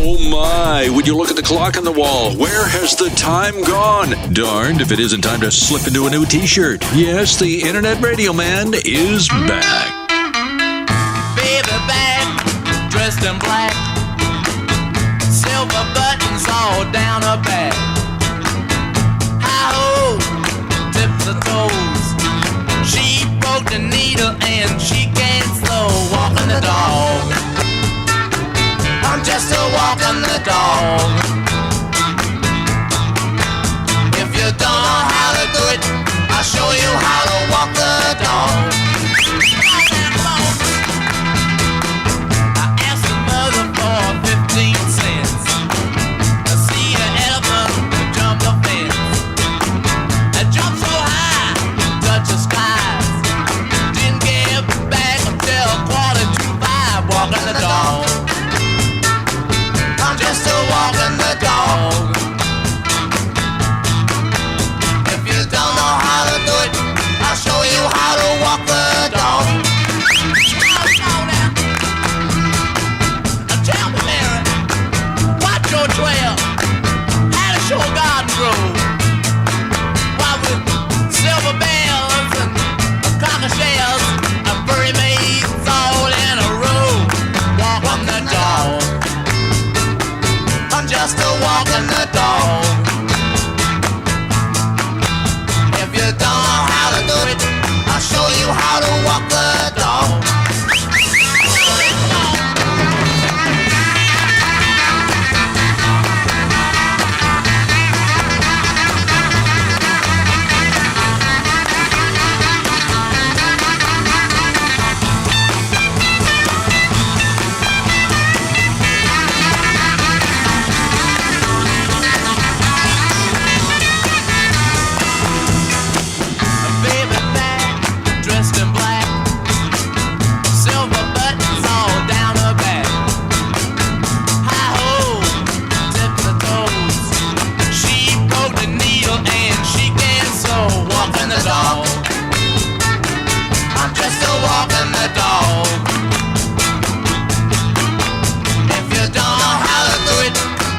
Oh my, would you look at the clock on the wall? Where has the time gone? Darned if it isn't time to slip into a new t-shirt. Yes, the Internet Radio Man is back. Baby back, dressed in black, silver buttons all down her back. Hi-ho, tips her toes. She broke the needle and she can't slow walking the dog. I'm just a walking the dog. If you don't know how to do it, I'll show you how to walk the dog. I asked the mother for 15 cents to see an elephant jump the fence. It jumped so high, touched the skies. Didn't get back until 4:45, walking the dog. I'm just a walking the dog. If you don't know how to do it, I'll show you how to walk the dog. Now tell me, Mary, watch your trail. How to show a garden grow? Why with silver bells and cocker shells, a furry maids all in a row, walking the dog. I'm just a walking the dog. If you don't know how to do it, I'll show you how to walk the dog. Baby back, dressed in black, silver buttons all down her back. Hi-ho, tips her toes. She broke the needle and she can't slow walking the dog. I'm just a walking the dog. If you don't know how to do it,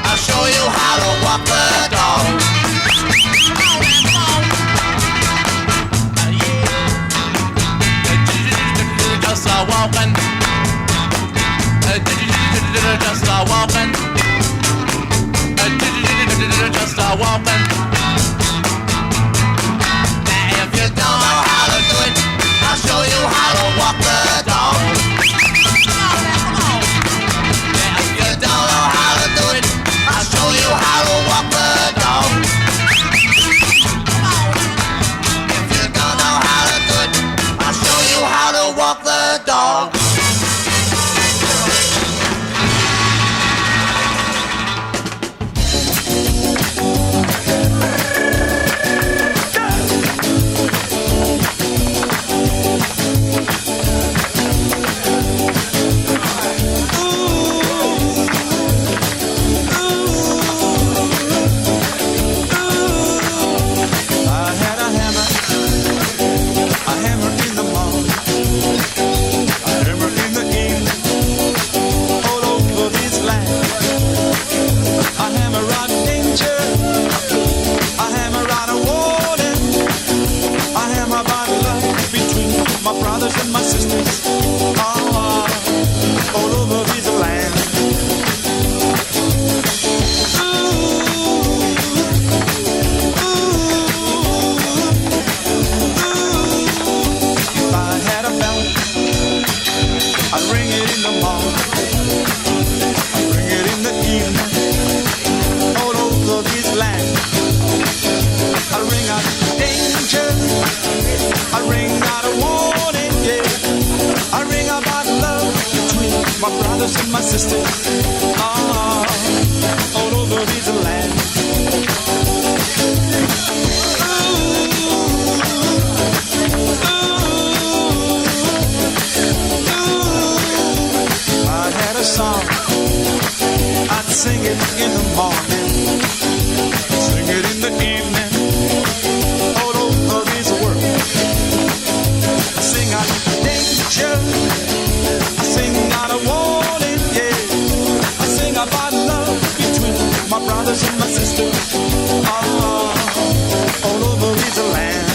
I'll show you how to walk the dog. Just a walking, just a walking, just a walking. Now if you don't know how to do it, I'll show you how to walk the dog. Now if you don't know how to do it, I'll show you how to walk the dog. If you don't know how to do it, I'll show you how to walk the dog. I had a hammer in the morning, a hammer in the evening, all over this land. A hammer out danger, a hammer out a warning, a hammer about love between my brothers and my sisters, all over this land. If I had a bell, I'd ring it in the morning, I'd ring it in the evening, all over this land. I ring out danger, I ring out a warning, yeah. I ring about love between my brothers and my sisters, all over this land. I had a song, I'd sing it in the morning, sing it in the evening, all over this world. I sing out danger, I sing out a warning, yeah. I sing about love sisters, all over this land.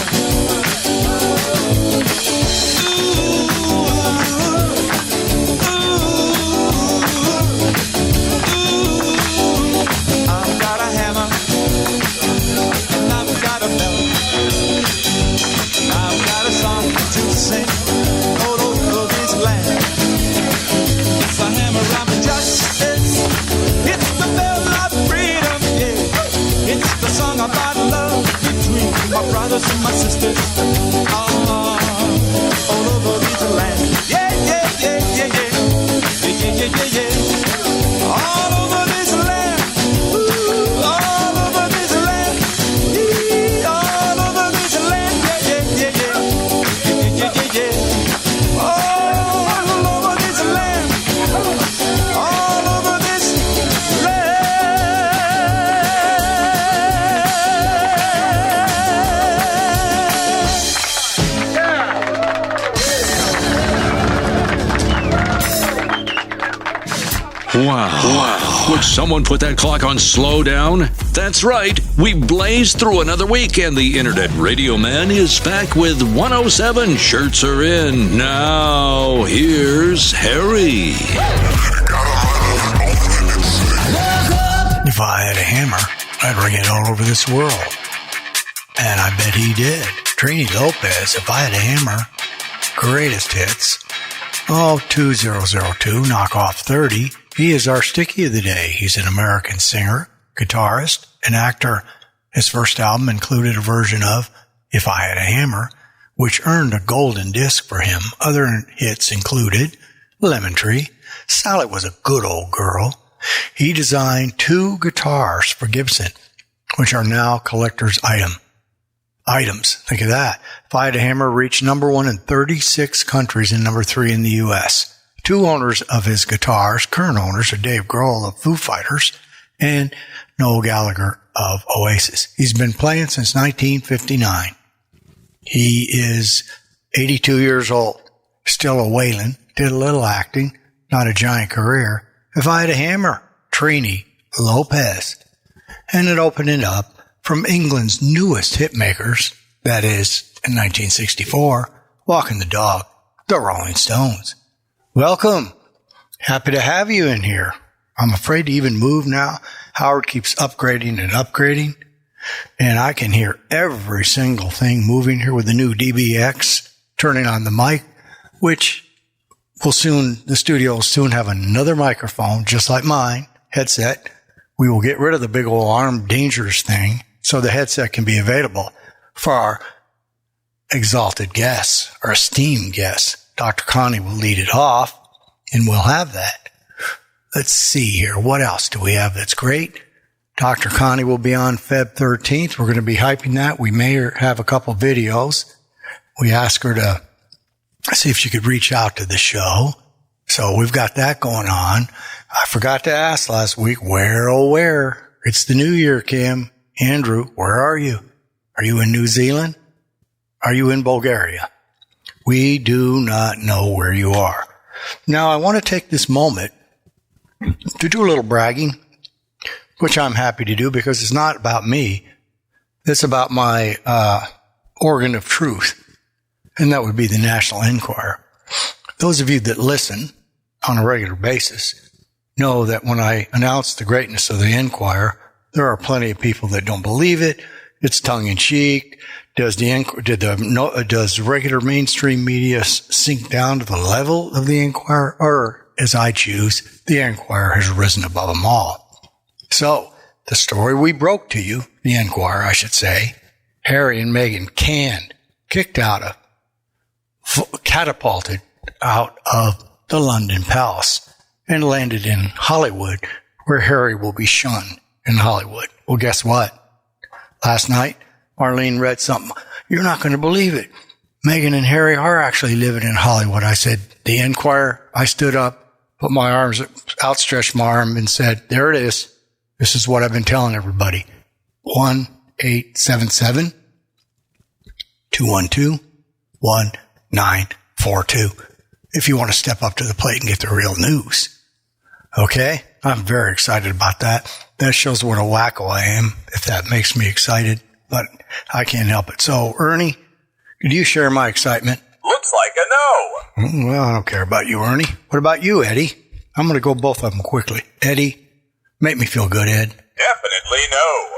I've got a hammer, and I've got a bell. I've got a song to sing all over this land. It's a hammer of justice. It's the bell of freedom, yeah. It's the song about love between my brothers and my sisters. All over this land. Yeah, yeah, yeah, yeah, yeah. Yeah, yeah, yeah, yeah, yeah. All over this land. Ooh, all over this land. All over this land. Yeah, yeah, yeah, yeah. Yeah, yeah, yeah, yeah. All over this land. All over this land. Wow. Would someone put that clock on slow down? That's right. We blazed through another week, and the Internet Radio Man is back with 107 Shirts Are In. Now, here's Harry. If I had a hammer, I'd ring it all over this world. And I bet he did. Trini Lopez, If I Had a Hammer, greatest hits. 2002, knock off 30. He is our Sticky of the Day. He's an American singer, guitarist, and actor. His first album included a version of If I Had a Hammer, which earned a golden disc for him. Other hits included Lemon Tree, Sally Was a Good Old Girl. He designed 2 guitars for Gibson, which are now collector's items. Think of that. If I Had a Hammer reached number 1 in 36 countries and number 3 in the U.S. 2 owners of his guitars, current owners, are Dave Grohl of Foo Fighters and Noel Gallagher of Oasis. He's been playing since 1959. He is 82 years old, still a wailing, did a little acting, not a giant career. If I Had a Hammer, Trini Lopez. And it opened it up from England's newest hitmakers, that is, in 1964, Walking the Dog, the Rolling Stones. Welcome. Happy to have you in here. I'm afraid to even move now. Howard keeps upgrading and upgrading, and I can hear every single thing moving here with the new DBX, turning on the mic, which the studio will soon have another microphone, just like mine, headset. We will get rid of the big old arm dangerous thing, so the headset can be available for our exalted guests, our esteemed guests. Dr. Connie will lead it off, and we'll have that. Let's see here. What else do we have that's great? Dr. Connie will be on Feb 13th. We're going to be hyping that. We may have a couple videos. We asked her to see if she could reach out to the show. So we've got that going on. I forgot to ask last week, where? It's the new year, Kim. Andrew, where are you? Are you in New Zealand? Are you in Bulgaria? We do not know where you are. Now, I want to take this moment to do a little bragging, which I'm happy to do because it's not about me. It's about my organ of truth, and that would be the National Enquirer. Those of you that listen on a regular basis know that when I announce the greatness of the Enquirer, there are plenty of people that don't believe it. It's tongue-in-cheek. Does regular mainstream media sink down to the level of the Enquirer? Or, as I choose, the Enquirer has risen above them all. So, the story we broke to you, the Enquirer, I should say, Harry and Meghan catapulted out of the London Palace and landed in Hollywood, where Harry will be shunned in Hollywood. Well, guess what? Last night, Marlene read something. You're not going to believe it. Meghan and Harry are actually living in Hollywood. I said, the Enquirer. I stood up, put my arms, outstretched my arm and said, there it is. This is what I've been telling everybody. 1-877-212-1942. If you want to step up to the plate and get the real news. Okay? I'm very excited about that. That shows what a wacko I am, if that makes me excited, but I can't help it. So, Ernie, could you share my excitement? Looks like a no. Well, I don't care about you, Ernie. What about you, Eddie? I'm going to go both of them quickly. Eddie, make me feel good, Ed. Definitely no.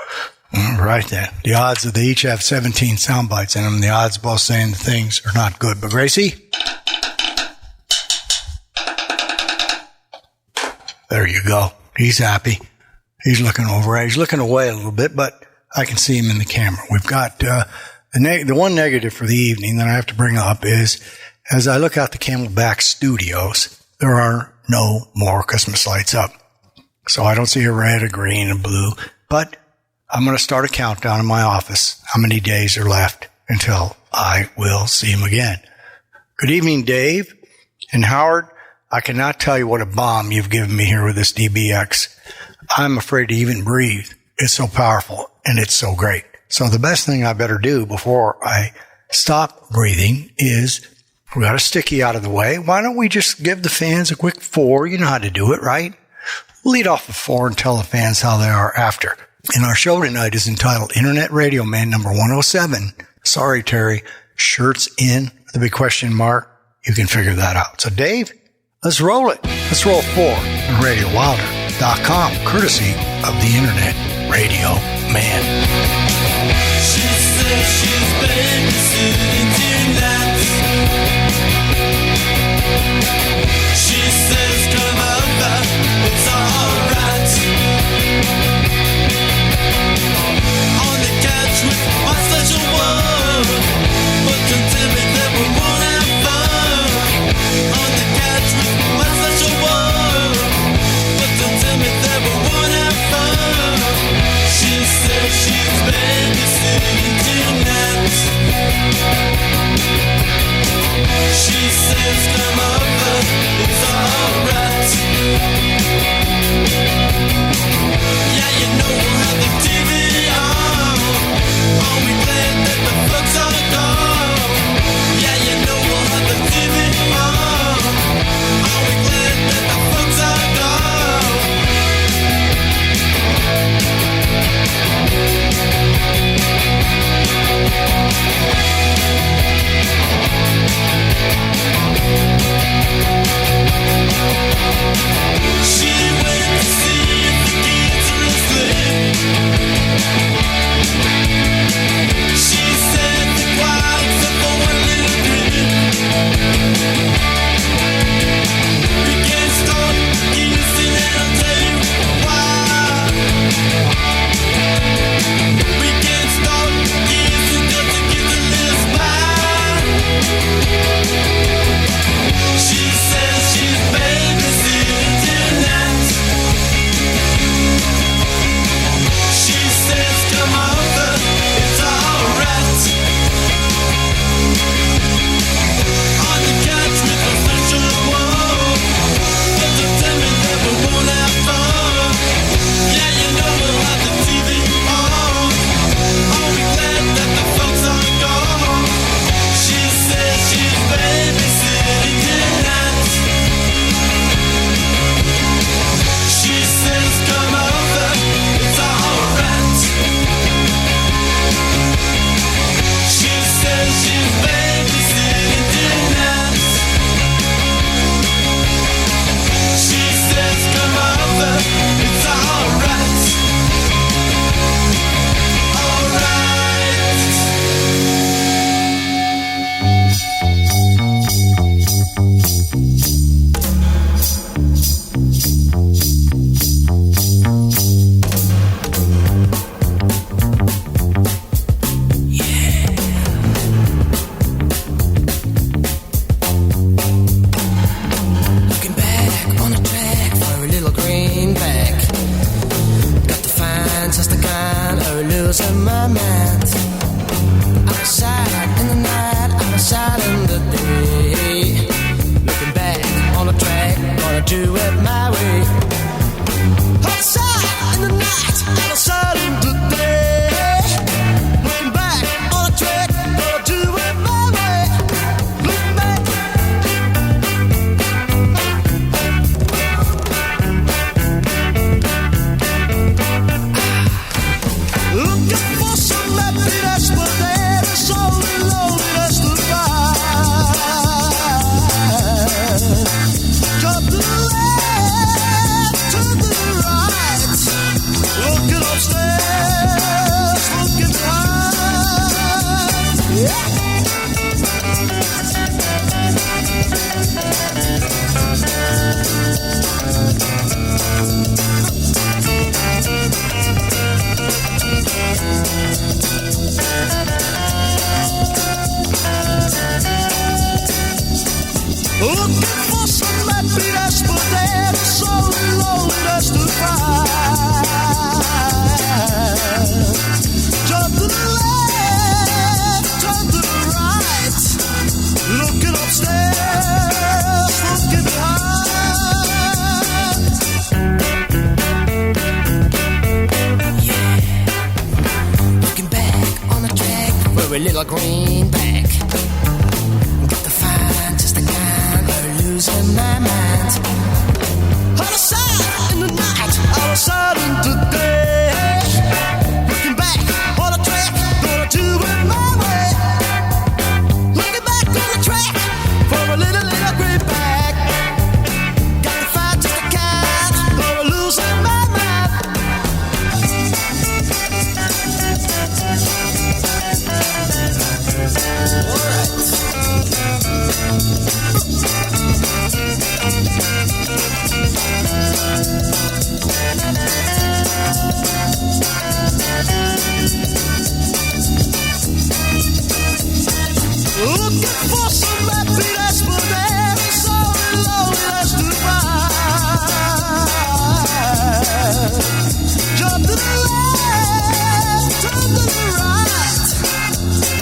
All right, then. The odds that they each have 17 sound bites in them, the odds of both saying the things are not good. But Gracie? There you go. He's happy. He's looking over. He's looking away a little bit, but I can see him in the camera. We've got the one negative for the evening that I have to bring up is, as I look out the Camelback Studios, there are no more Christmas lights up. So I don't see a red, a green, a blue, but I'm going to start a countdown in my office. How many days are left until I will see him again? Good evening, Dave and Howard. I cannot tell you what a bomb you've given me here with this DBX. I'm afraid to even breathe. It's so powerful and it's so great. So the best thing I better do before I stop breathing is, we got a sticky out of the way. Why don't we just give the fans a quick 4? You know how to do it, right? Lead off with 4 and tell the fans how they are after. And our show tonight is entitled Internet Radio Man number 107. Sorry, Terry. Shirts in with a big question mark. You can figure that out. So, Dave, let's roll it. Let's roll 4 on RadioWilder.com, courtesy of the Internet Radio Man. She says she's babysitting tonight. She says come over, it's alright. On the couch with my special one, but don't tell me that we won't have fun. On the couch with my special one, but don't tell me that we won't have fun. She says she's babysitting tonight. She says come over, it's alright. Yeah, you know we'll have the TV on. Are we glad that the folks are gone? Yeah, you know we'll have the TV on. Are we glad that the folks are gone? She went to see if the kids are asleep. She said the quiet except for one little group. We can't stop kissing and I'll tell you why. We can't stop kissing just to get a little smile. She says she's babysitting tonight. She says come over, it's alright. On the couch with a special one, but don't tell me that we won't have fun. Yeah, you know we'll have the TV on. Are we glad that the folks are gone? She says she's babysitting tonight. She says come over, it's alright. She says she's babysitting tonight. She says come over, it's alright. Alright. Looking back on the track for a little greenback. Got to find just the kind of losing my mind. Outside in the night, outside in the day. Looking back on the track, gonna do it my way. Outside in the night, outside in the day. Looking back on the track, gonna do it my way. Looking back. a greenback. Got to find just the kind of losing my mind. Out of sight in the night, out of sight in the day. Looking back on the track, gonna do it my way. Looking back on the track for a little greenback. Got to find just the kind of losing my mind. Looking for some happiness, but there is so loneliness to find. Jump to the left, turn to the right.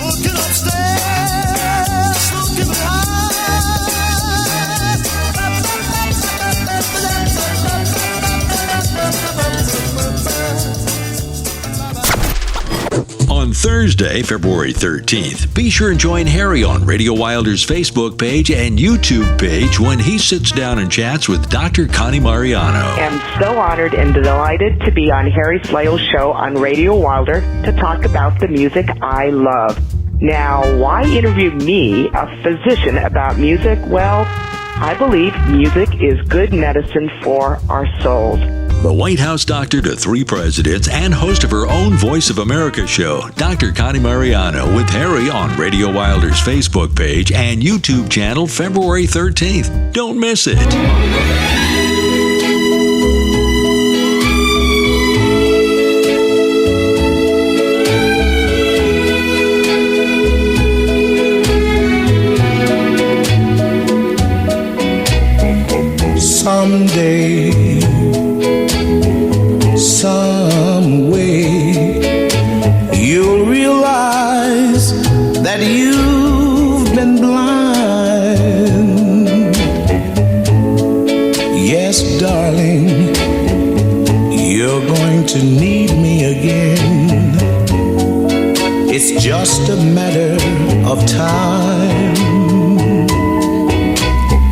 Looking upstairs, looking behind. On Thursday, February 13th, be sure and join Harry on Radio Wilder's Facebook page and YouTube page when he sits down and chats with Dr. Connie Mariano. I'm so honored and delighted to be on Harry Slale's show on Radio Wilder to talk about the music I love. Now, why interview me, a physician, about music? Well, I believe music is good medicine for our souls. The White House doctor to 3 presidents and host of her own Voice of America show, Dr. Connie Mariano with Harry on Radio Wilder's Facebook page and YouTube channel February 13th. Don't miss it. Someday, some way, you'll realize that you've been blind. Yes, darling, you're going to need me again. It's just a matter of time.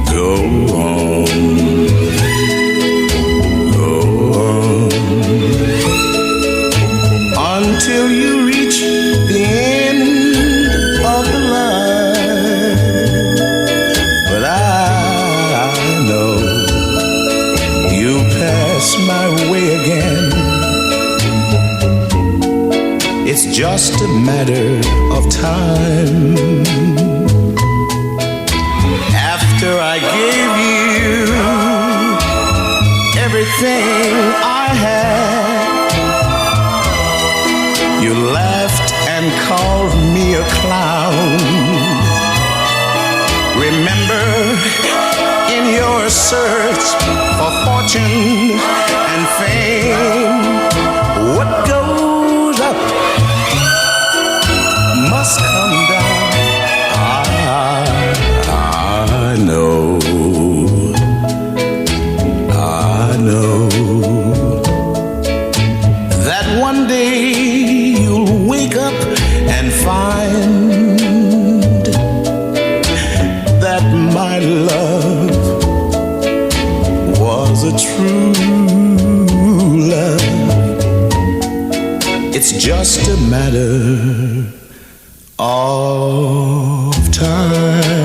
Go on. Until you reach the end of the line. But I know you'll pass my way again. It's just a matter of time. After I gave you everything I had, you laughed and called me a clown. Remember, in your search for fortune and fame, what goes up must come down. I know. That one day you'll wake up and find that my love was a true love. It's just a matter of time.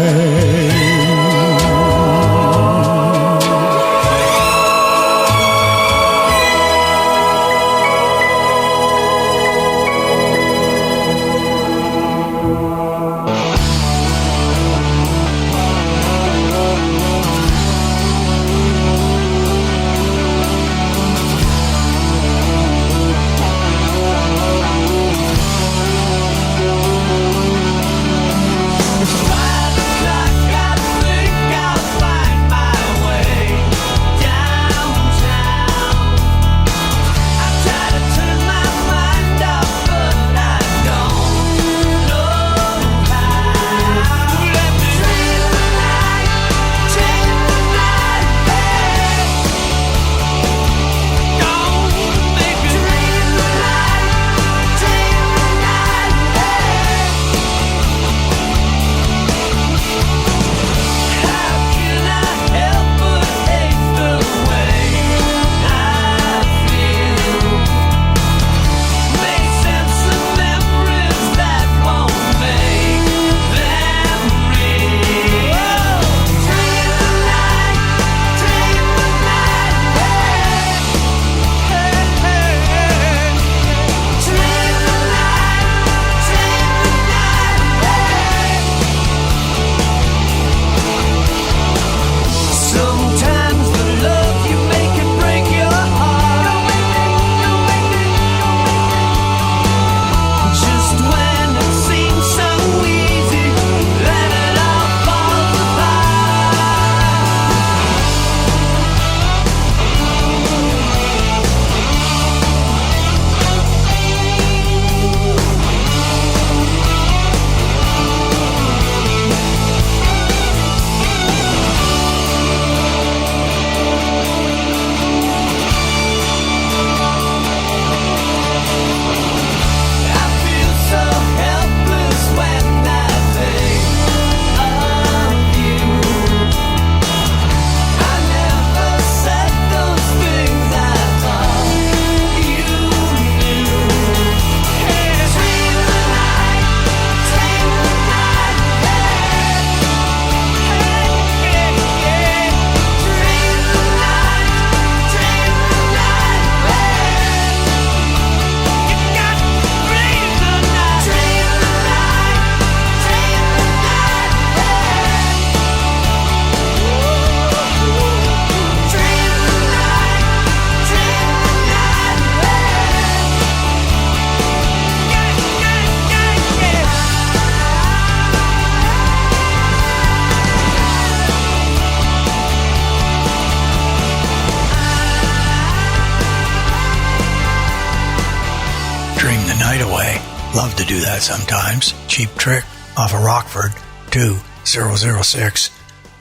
Love to do that sometimes. Cheap Trick off of Rockford 2006.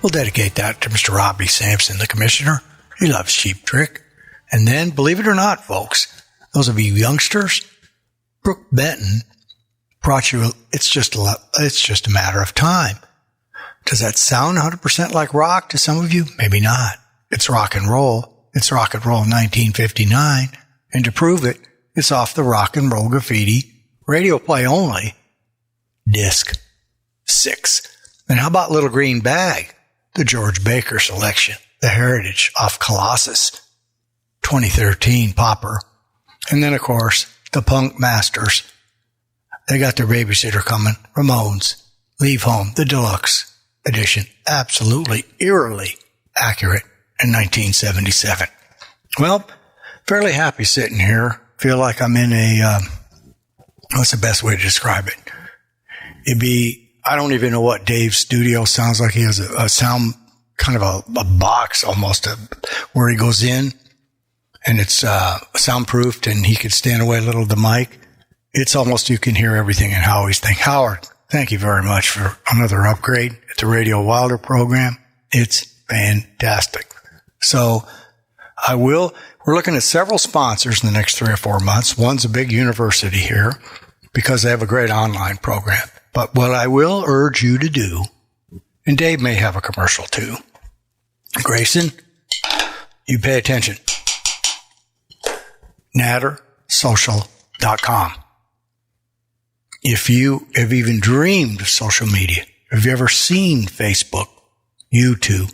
We'll dedicate that to Mr. Robbie Sampson, the commissioner. He loves Cheap Trick. And then, believe it or not, folks, those of you youngsters, Brooke Benton brought you, it's just a matter of time. Does that sound 100% like rock to some of you? Maybe not. It's rock and roll. It's rock and roll 1959. And to prove it, it's off the Rock and Roll Graffiti radio play only, disc 6. And how about Little Green Bag, the George Baker selection, the Heritage off Colossus, 2013 popper. And then, of course, the Punk Masters. They got their babysitter coming, Ramones, Leave Home, the deluxe edition, absolutely eerily accurate in 1977. Well, fairly happy sitting here. Feel like I'm in a, what's the best way to describe it? It'd be, I don't even know what Dave's studio sounds like. He has a sound, kind of a box almost, where he goes in and it's soundproofed and he could stand away a little of the mic. It's almost, you can hear everything in Howie's thing. Howard, thank you very much for another upgrade at the Radio Wilder program. It's fantastic. So we're looking at several sponsors in the next 3 or 4 months. One's a big university here because they have a great online program. But what I will urge you to do, and Dave may have a commercial too. Grayson, you pay attention. nattersocial.com. If you have even dreamed of social media, have you ever seen Facebook, YouTube,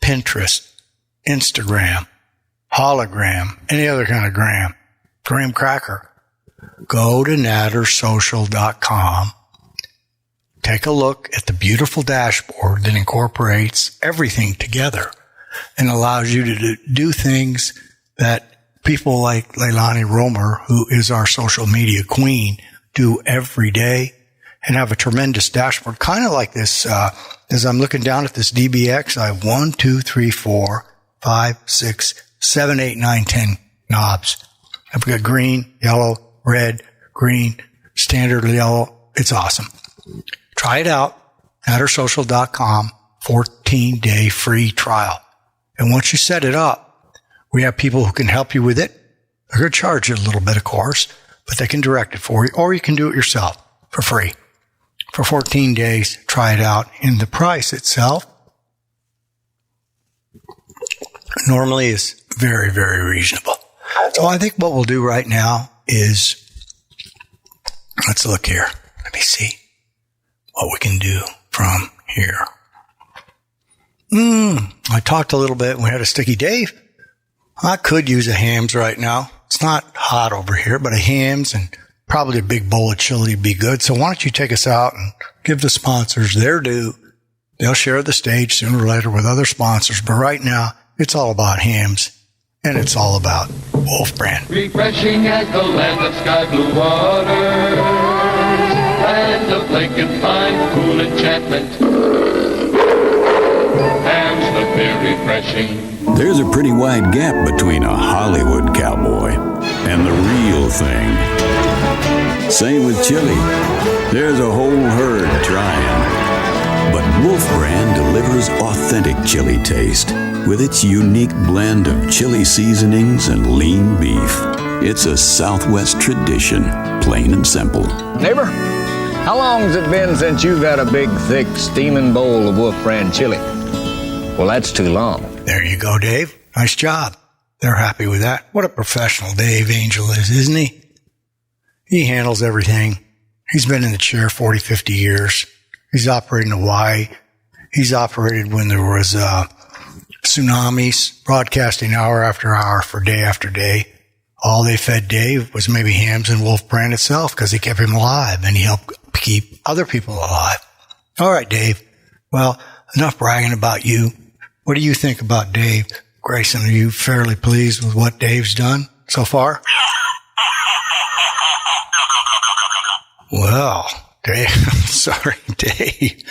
Pinterest, Instagram, hologram, any other kind of graham cracker, go to nattersocial.com. Take a look at the beautiful dashboard that incorporates everything together and allows you to do things that people like Leilani Romer, who is our social media queen, do every day and have a tremendous dashboard. Kind of like this, as I'm looking down at this DBX, I have 1, 2, 3, 4, 5, 6, 7, 8, 9, 10 knobs. I've got green, yellow, red, green, standard yellow. It's awesome. Try it out. nattersocial.com, 14-day free trial. And once you set it up, we have people who can help you with it. They're going to charge you a little bit, of course, but they can direct it for you, or you can do it yourself for free. For 14 days, try it out. And the price itself normally is very, very reasonable. So I think what we'll do right now is, let's look here. Let me see what we can do from here. I talked a little bit and we had a sticky Dave. I could use a hams right now. It's not hot over here, but a hams and probably a big bowl of chili would be good. So why don't you take us out and give the sponsors their due. They'll share the stage sooner or later with other sponsors. But right now, it's all about hams and it's all about Wolf Brand. Refreshing as the land of sky blue waters, land of lake and fine cool enchantment. Hams look very refreshing. There's a pretty wide gap between a Hollywood cowboy and the real thing. Same with chili. There's a whole herd trying. But Wolf Brand delivers authentic chili taste with its unique blend of chili seasonings and lean beef. It's a Southwest tradition, plain and simple. Neighbor, how long's it been since you've had a big, thick, steaming bowl of Wolf Brand chili? Well, that's too long. There you go, Dave. Nice job. They're happy with that. What a professional Dave Angel is, isn't he? He handles everything. He's been in the chair 40, 50 years. He's operated in Hawaii. He's operated when there was tsunamis, broadcasting hour after hour for day after day. All they fed Dave was maybe hams and Wolf Brand itself because he kept him alive and he helped keep other people alive. All right, Dave. Well, enough bragging about you. What do you think about Dave? Grayson, are you fairly pleased with what Dave's done so far? Well, Dave, sorry, Dave.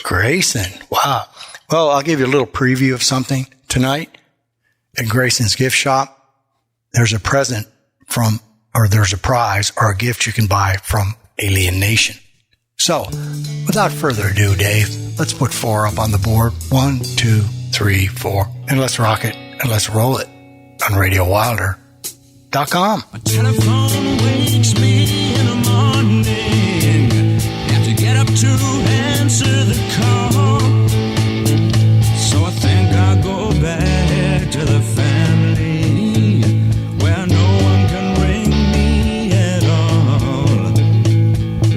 Grayson, wow. Well, I'll give you a little preview of something tonight at Grayson's gift shop. There's a present from or there's a prize or a gift you can buy from Alien Nation. So, without further ado, Dave, let's put 4 up on the board. 1, 2, 3, 4, and let's rock it and let's roll it on RadioWilder.com. My telephone wakes me in the morning. Have to get up to answer the call. So I think I'll go back to the family where no one can ring me at all.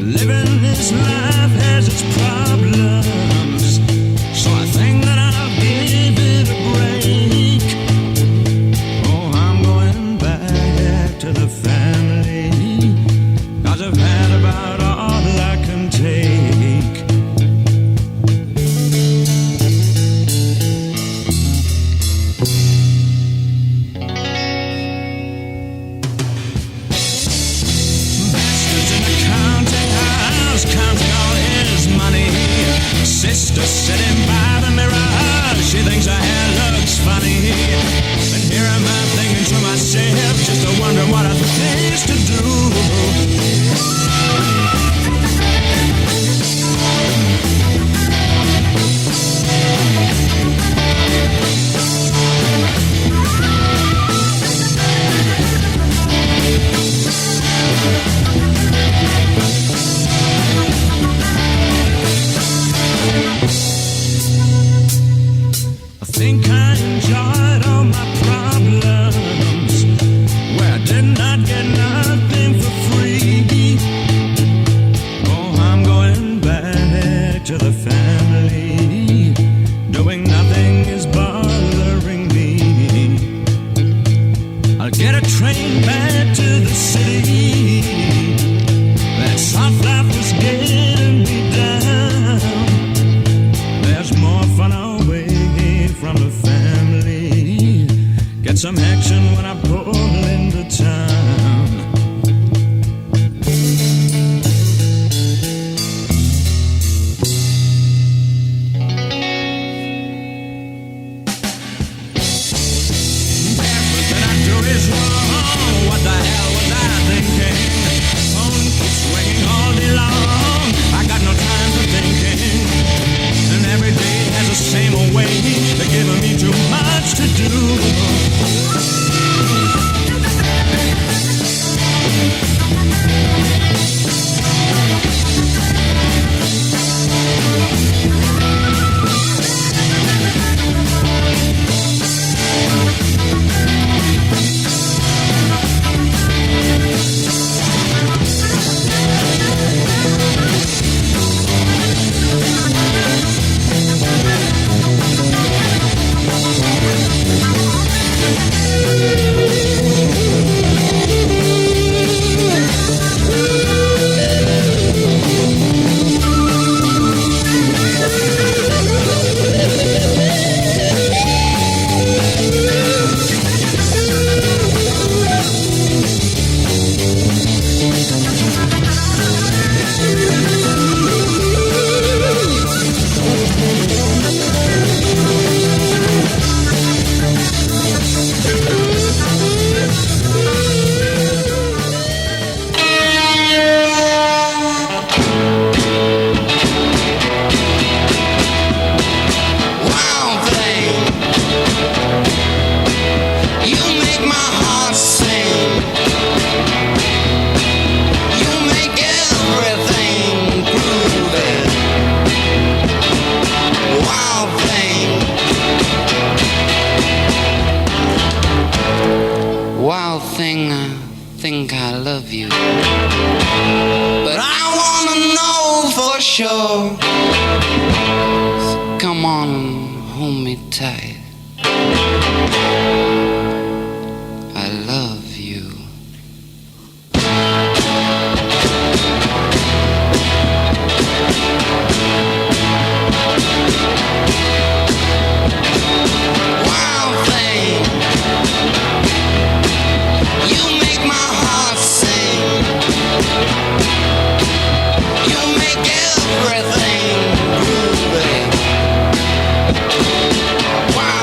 Living this life has its problems, so I think that I'll give it a break. Oh, I'm going back to the family, 'cause I've had about all I can take. Bastards in the counting house, counting all his money. Sister sitting by the mirror, she thinks her hair looks funny. And here am I thinking to myself, just a wondering what other things to do. I think I enjoyed all my problems, where I did not get nothing for free. Oh, I'm going back to the family. Doing nothing is bothering me. I'll get a train back to the city. That soft life was getting me down. There's more fun away from the family. Get some action when I pull into town. Everything I do is wrong. What the hell was I thinking? Phone keeps ringing all day long. I got no time for thinking. And every day has the same old way. They're giving me too much to do. think I love you, but I wanna know for sure. So come on and hold me tight. I love you. Wild thing, you make my heart sing. You make everything groovy. Wild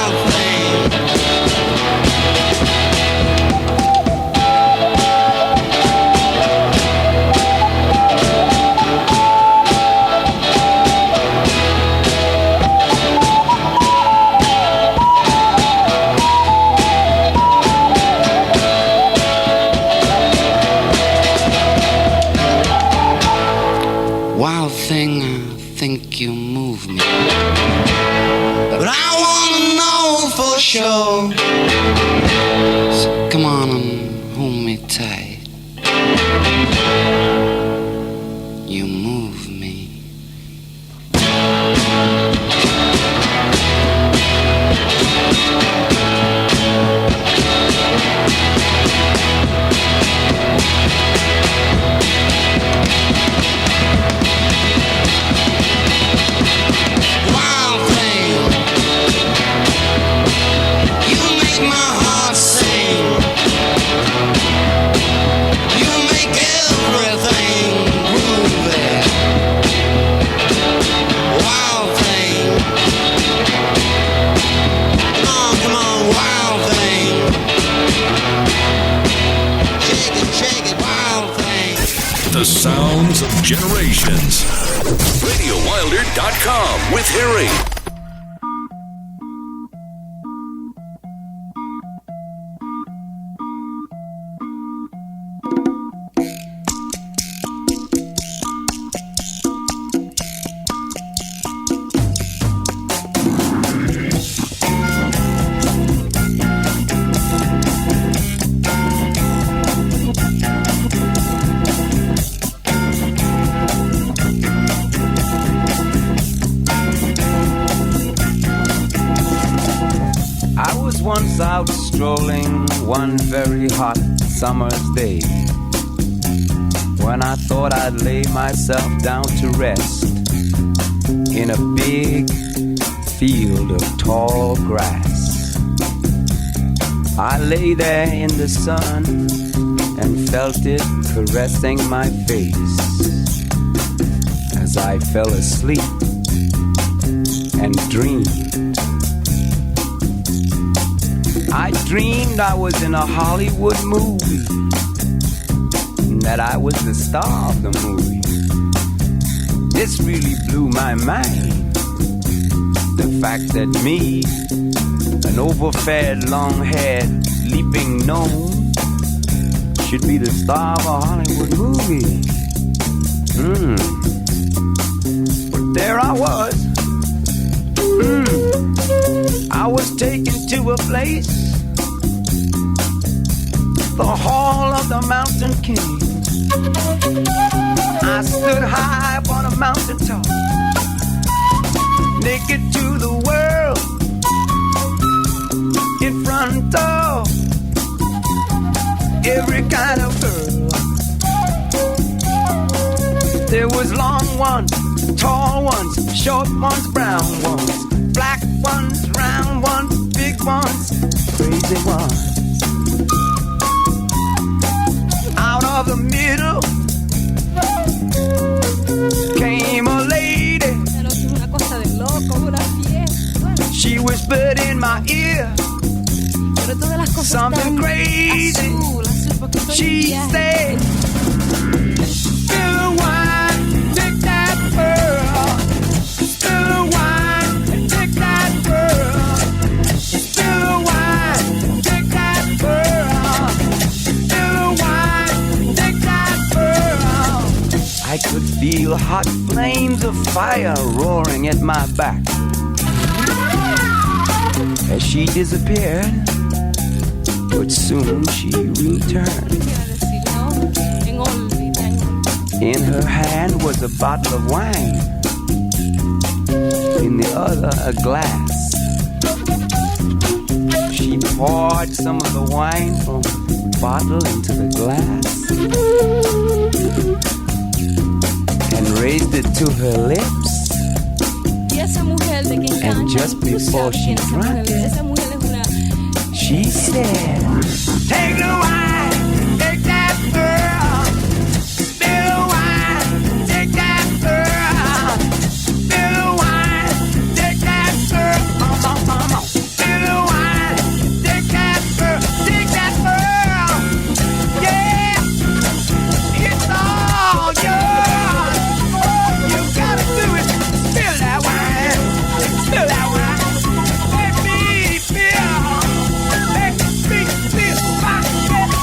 The sounds of generations. RadioWilder.com with Harry. Once out strolling one very hot summer's day, when I thought I'd lay myself down to rest in a big field of tall grass. I lay there in the sun and felt it caressing my face as I fell asleep and dreamed. I dreamed I was in a Hollywood movie, and that I was the star of the movie. This really blew my mind. The fact that me, an overfed, long-haired, leaping gnome, should be the star of a Hollywood movie. But there I was. I was taken to a place, the Hall of the Mountain King. I stood high upon a mountain top, naked to the world, in front of every kind of girl. There was long ones, tall ones, short ones, brown ones, black ones, round ones, big ones, crazy ones. Out of the middle came a lady. She whispered in my ear something crazy. She said, "Still wine, take that pearl. Still wine, take that pearl. Still wine, take that pearl. Still wine, take that pearl." I could feel hot flames of fire roaring at my back as she disappeared, but soon she returned. In her hand was a bottle of wine, in the other a glass. She poured some of the wine from the bottle into the glass and raised it to her lips. And just before she drank it, she said, "Take the wine, take that pearl. Still wine, take that pearl. Still wine, take that pearl. Come on. Still wine, take that pearl, take that pearl. Yeah, it's all yours. You gotta do it. Spill that wine, spill that wine. Let me feel, let me feel my best.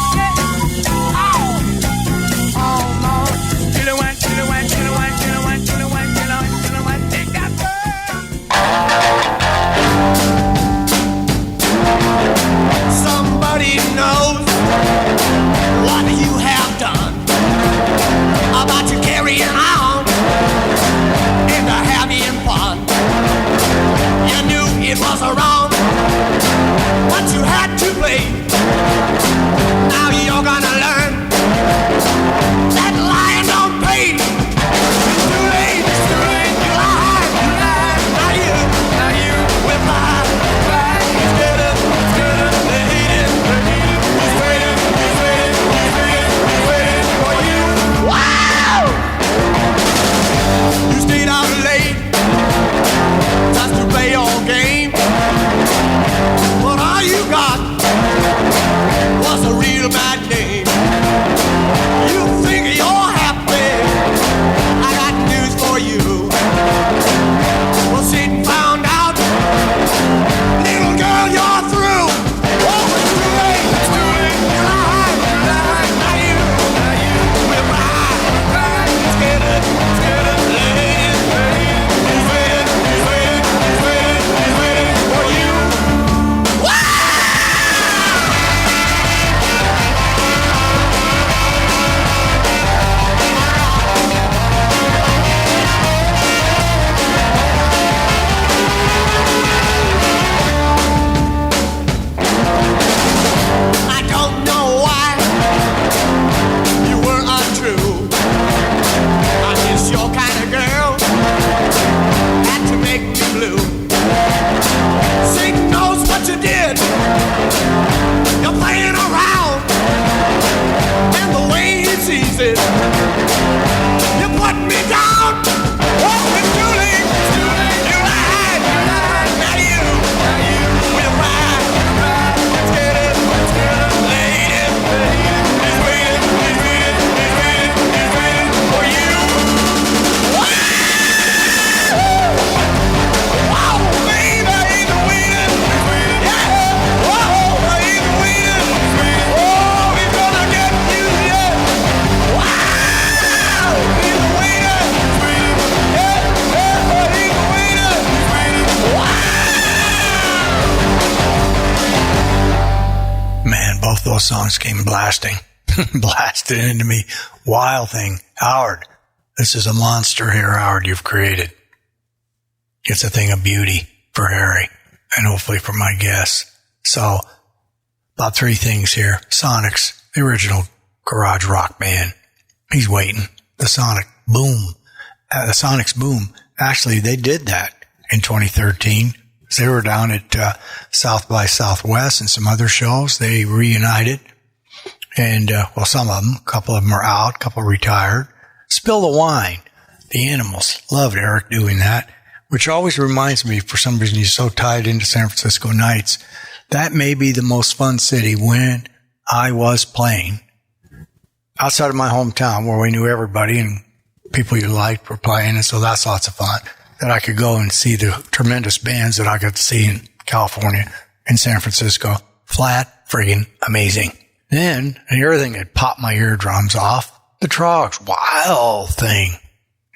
both those songs came blasting, blasted into me. Wild Thing. Howard, this is a monster here, Howard, you've created. It's a thing of beauty for Harry and hopefully for my guests. So, about 3 things here. Sonics, the original garage rock band. He's waiting. The Sonic Boom. The Sonics Boom. Actually, they did that in 2013. They were down at South by Southwest and some other shows. They reunited. And, some of them. A couple of them are out. A couple retired. Spill the Wine. The Animals. Loved Eric doing that. Which always reminds me, for some reason, he's so tied into San Francisco nights. That may be the most fun city when I was playing outside of my hometown where we knew everybody and people you liked were playing. And so that's lots of fun that I could go and see the tremendous bands that I got to see in California and San Francisco. Flat friggin' amazing. Then everything had popped my eardrums off. The Trogs, Wild Thing.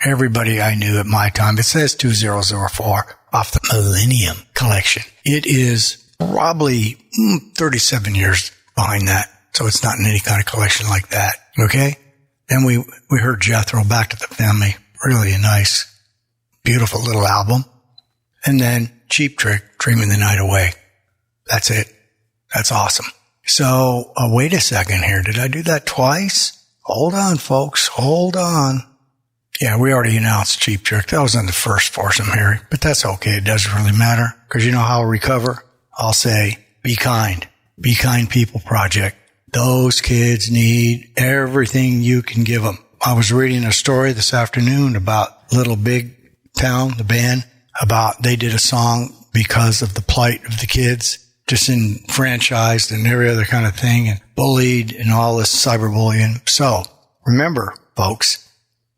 Everybody I knew at my time. It says 2004 off the Millennium Collection. It is probably 37 years behind that. So it's not in any kind of collection like that. Okay? Then we heard Jethro, Back to the Family. Really a nice, beautiful little album. And then Cheap Trick, Dreaming the Night Away. That's it. That's awesome. So, wait a second here. Did I do that twice? Hold on, folks. Hold on. Yeah, we already announced Cheap Trick. That was on the first foursome, Harry. But that's okay. It doesn't really matter. Because you know how I'll recover? I'll say, be kind. Be Kind People Project. Those kids need everything you can give them. I was reading a story this afternoon about Little Big Town, the band, about they did a song because of the plight of the kids, disenfranchised and every other kind of thing, and bullied and all this cyberbullying. So, remember, folks,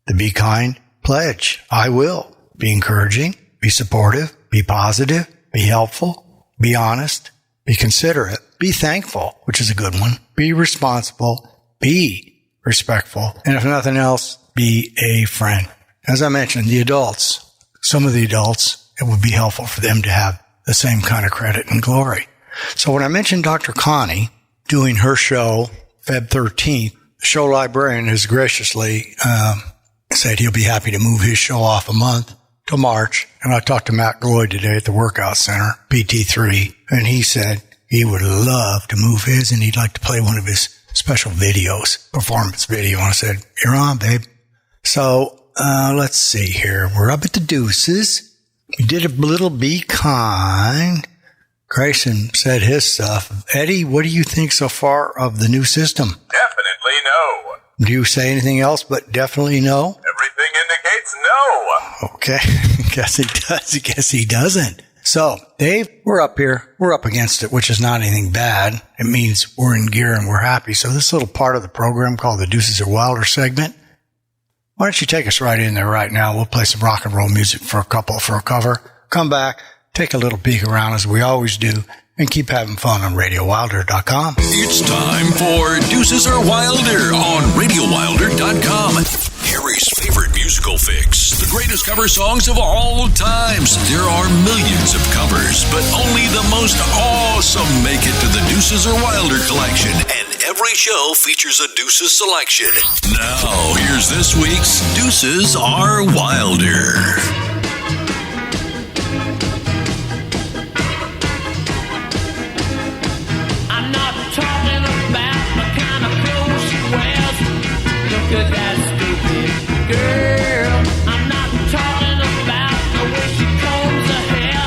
the Be Kind pledge. I will be encouraging, be supportive, be positive, be helpful, be honest, be considerate, be thankful, which is a good one, be responsible, be respectful, and if nothing else, be a friend. As I mentioned, the adults, some of the adults, it would be helpful for them to have the same kind of credit and glory. So when I mentioned Dr. Connie doing her show, Feb 13th, the show librarian has graciously said he'll be happy to move his show off a month to March. And I talked to Matt Gloyd today at the Workout Center, PT3, and he said he would love to move his and he'd like to play one of his special videos, performance video. And I said, you're on, babe. So, let's see here. We're up at the Deuces. We did a little Be Kind. Grayson said his stuff. Eddie, what do you think so far of the new system? Definitely no. Do you say anything else but definitely no? Everything indicates no. Okay. Guess he does. Guess he doesn't. So, Dave, we're up here. We're up against it, which is not anything bad. It means we're in gear and we're happy. So this little part of the program called the Deuces Are Wilder segment, why don't you take us right in there right now? We'll play some rock and roll music for a cover. Come back, take a little peek around as we always do, and keep having fun on RadioWilder.com. It's time for Deuces Are Wilder on RadioWilder.com. Harry's favorite musical fix, the greatest cover songs of all times. There are millions of covers, but only the most awesome make it to the Deuces Are Wilder collection. And every show features a Deuces selection. Now, here's this week's Deuces Are Wilder. I'm not talking about the kind of clothes she wears. Look at that stupid girl. I'm not talking about the way she combs her hair.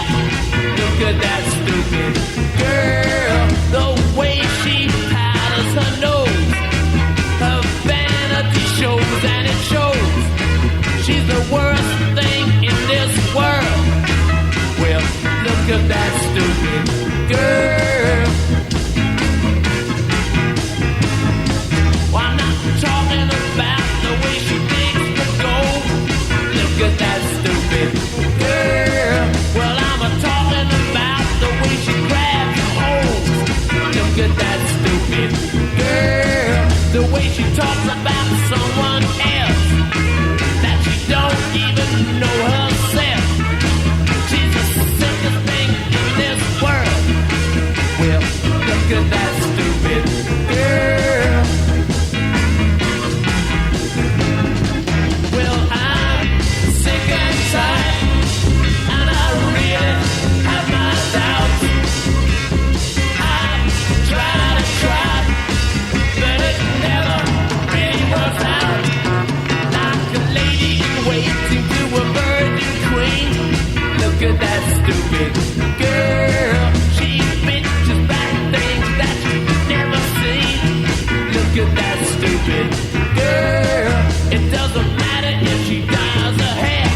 Look at that stupid girl. The way she powders her nose. Her vanity shows and it shows. She's the worst thing in this world. Well, look at that stupid girl. Well, I'm not talking about the way she digs the gold. Look at that stupid girl. Well, I'm talking about the way she grabs and holds. Look at that stupid girl. The way she talks about someone else that she don't even know herself. She's the simplest thing in this world. Well, look at that stupid stupid girl. She bitches back things that you've never seen. Look at that stupid girl. It doesn't matter if she dyes her hair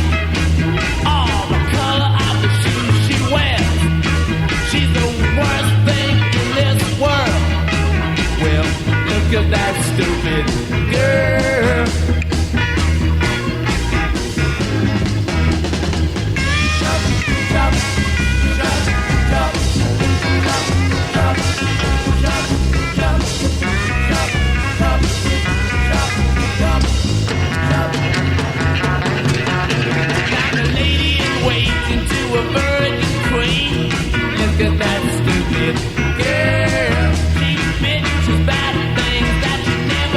or the color of the shoes she wears. She's the worst thing in this world. Well, look at that stupid girl. Look at that stupid girl. She bitches bad things that you never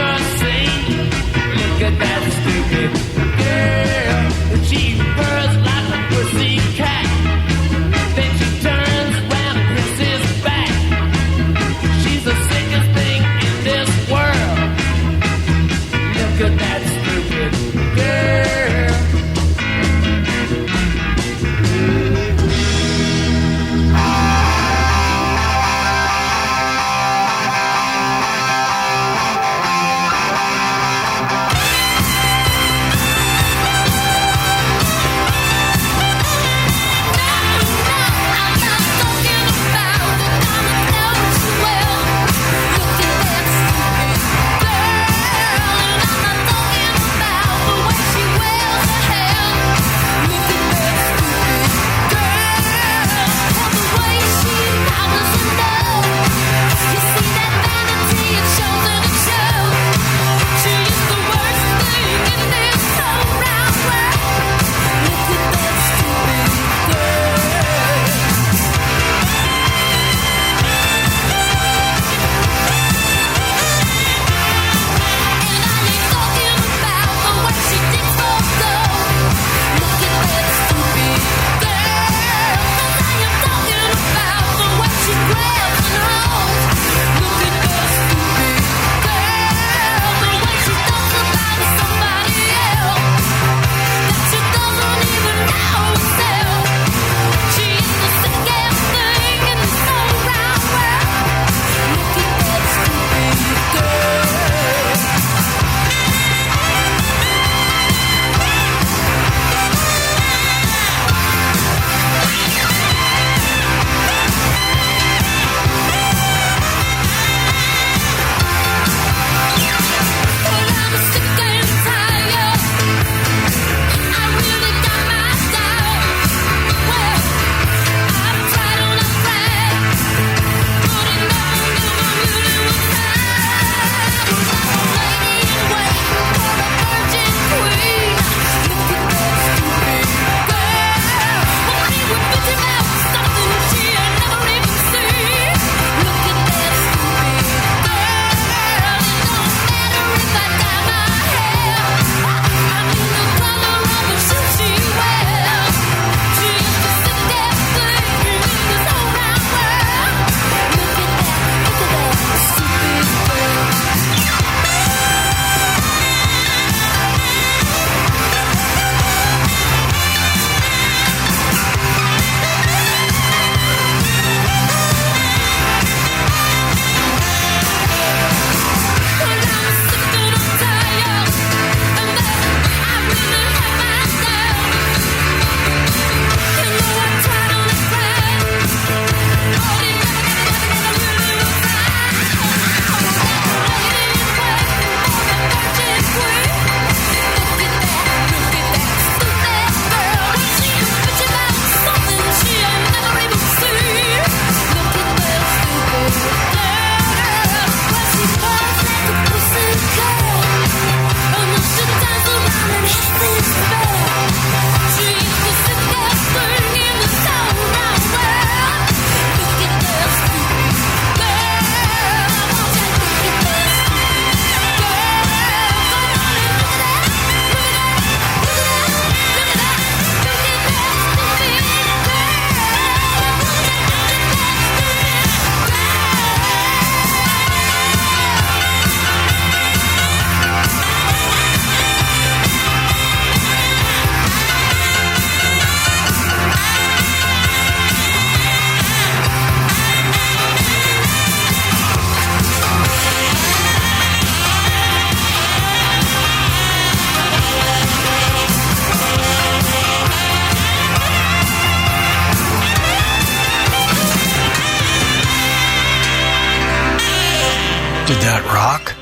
Did that rock?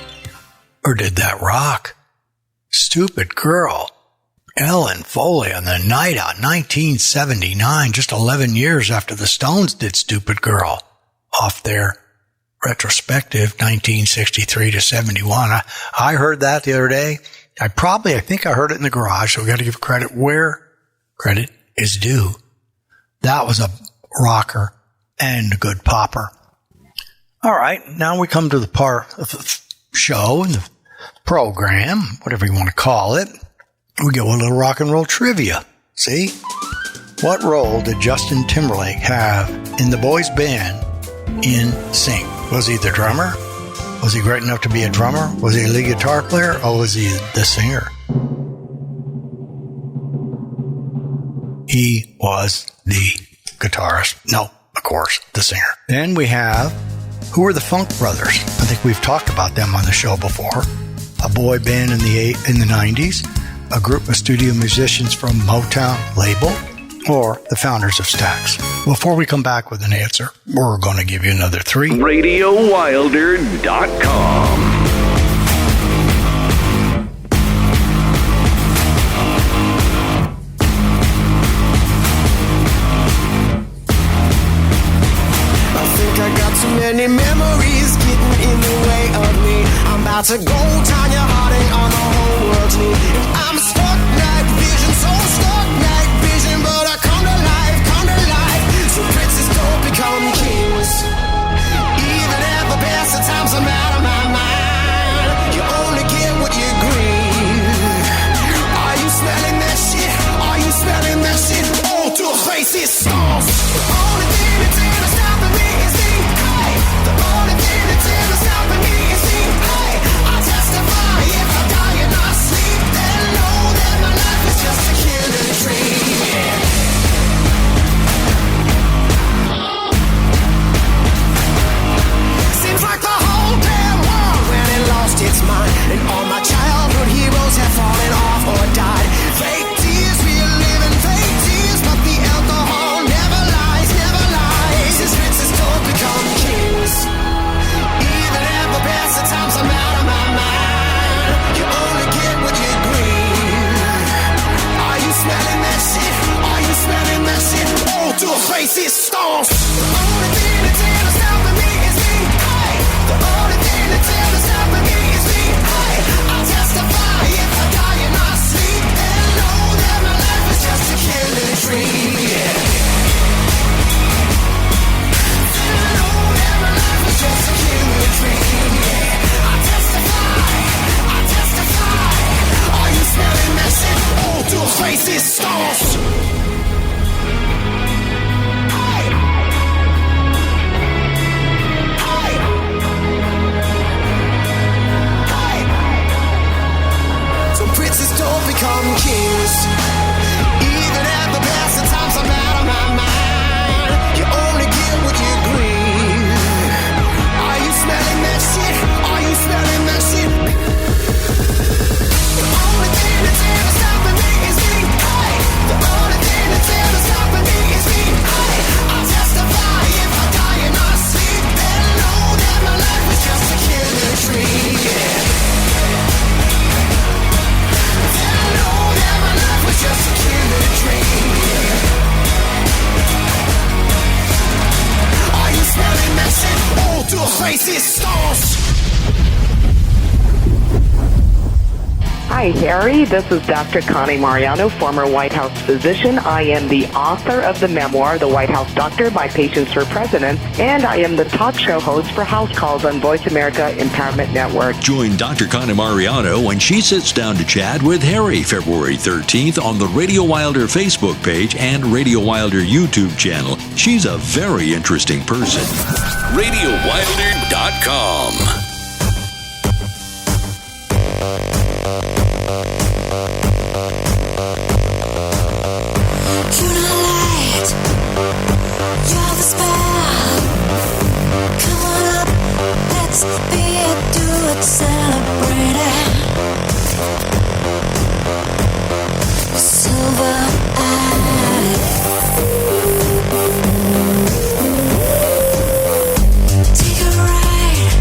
Or did that rock? Stupid Girl. Ellen Foley on the night out 1979, just 11 years after the Stones did Stupid Girl, off their retrospective 1963 to 71. I heard that the other day. I think I heard it in the garage, so we got to give credit where credit is due. That was a rocker and a good popper. All right, now we come to the part of the show and the program, whatever you want to call it. We go a little rock and roll trivia. See? What role did Justin Timberlake have in the boys' band in Sync? Was he the drummer? Was he great enough to be a drummer? Was he a lead guitar player? Or was he the singer? He was the guitarist. No, of course, the singer. Then we have, who were the Funk Brothers? I think we've talked about them on the show before. A boy band in the 90s, a group of studio musicians from Motown label, or the founders of Stax. Before we come back with an answer, we're going to give you another 3. RadioWilder.com. Many memories getting in the way of me. I'm about to go Tanya Harding on the whole world's knee. I'm stuck night vision, so stuck night vision, but I come to life, so princes don't become kings. Even at the best of times I'm out of my mind. You only get what you grieve. Are you smelling that shit? Are you smelling that shit? Oh, to a face it stalls. The only thing that's ever stopping me is me. The only thing that's ever stopping me is me. Hey, I testify if I die in my sleep, then know that my life is just a killing dream. Seems like the whole damn world when it lost its mind, and all my childhood heroes have fallen off or died. Fake tears, real living fake tears, but the alcohol never lies, never lies. His princes don't become kings. Even at the best of times I'm out of my mind. You only get what you grieve. Are you smelling that shit? Are you smelling that shit? Oh, to a face it stalls. The only thing that's ever stopping me is me. Hey, the only thing that's ever stopping me is me. Hey, I testify if I die in my sleep, then know that my life is just a killing dream. Just a killing dream, yeah. I testify. Are you smelling that shit? Oh, to a face it stalls. So princes don't become kings. Even at the best of times I'm out of my mind. You only get what you grieve. Are you smelling that shit? Are you smelling that shit? The only thing that's ever stopping me is me. Hey, the only thing that's ever stopping me is me. Hey, I testify if I die in my sleep, then know that my life is just a killing dream. Yeah. Then know that my life was just a killing dream. Yeah. Are you smelling that shit? Oh, to a face it stalls. Hi, Harry. This is Dr. Connie Mariano, former White House physician. I am the author of the memoir, The White House Doctor, My Patients for President, and I am the talk show host for House Calls on Voice America Empowerment Network. Join Dr. Connie Mariano when she sits down to chat with Harry February 13th on the Radio Wilder Facebook page and Radio Wilder YouTube channel. She's a very interesting person. RadioWilder.com. Take a ride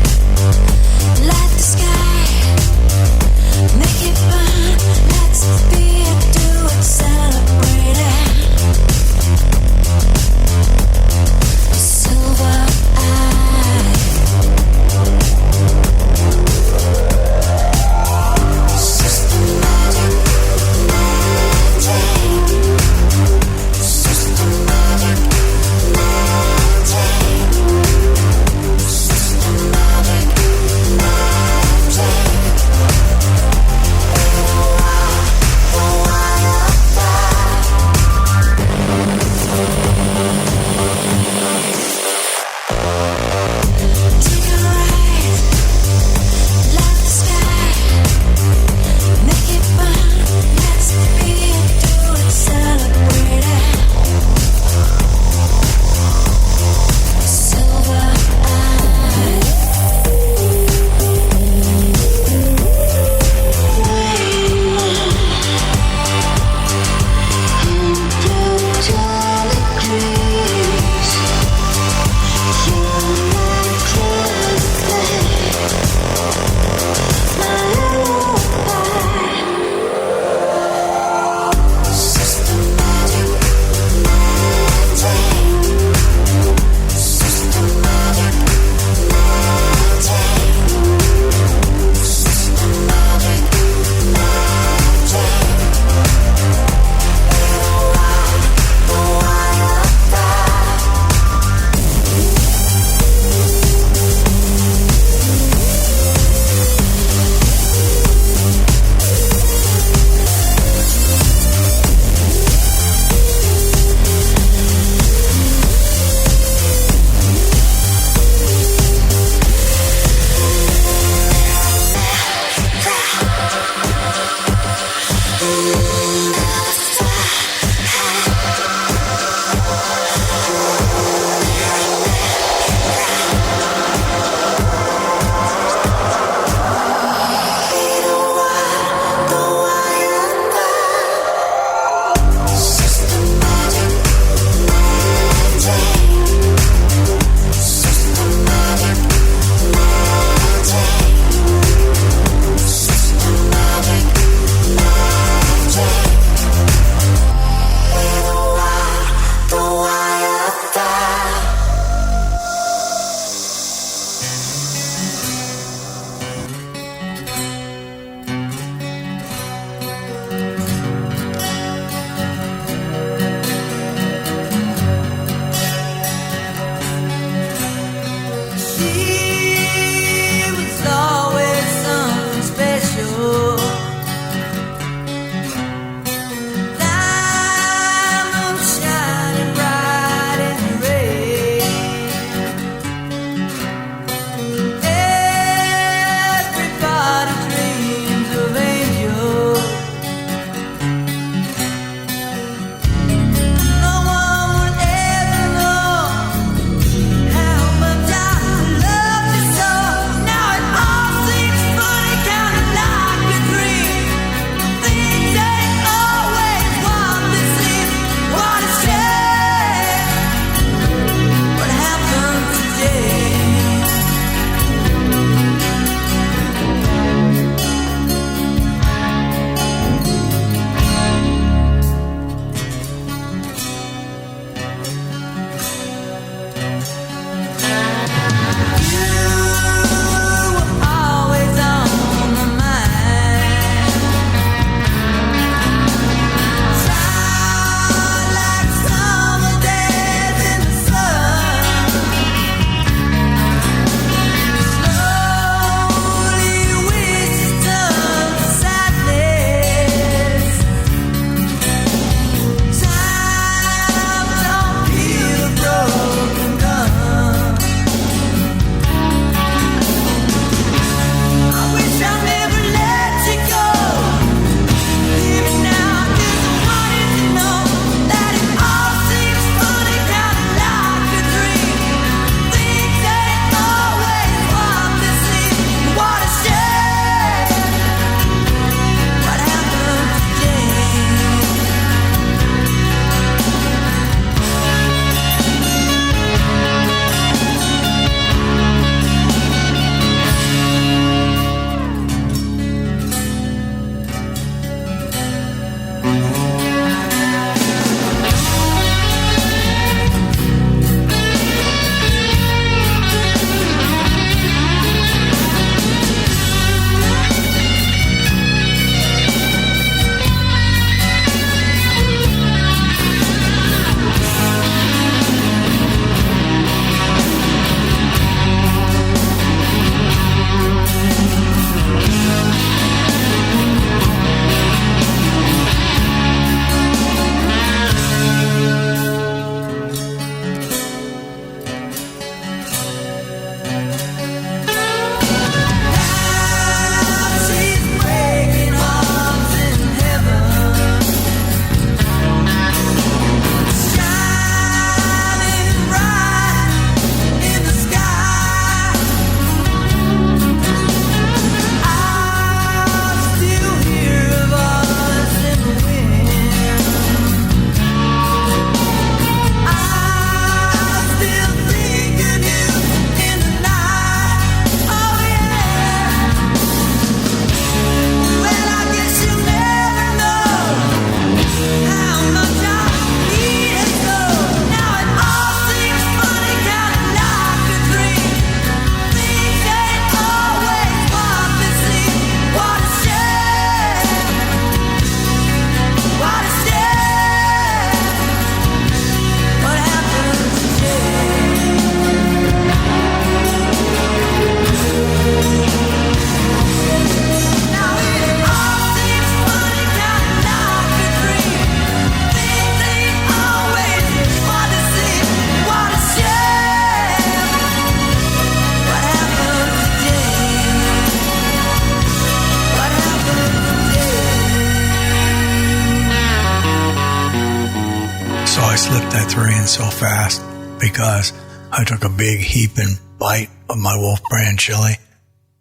3 so fast because I took a big heaping bite of my Wolf brand chili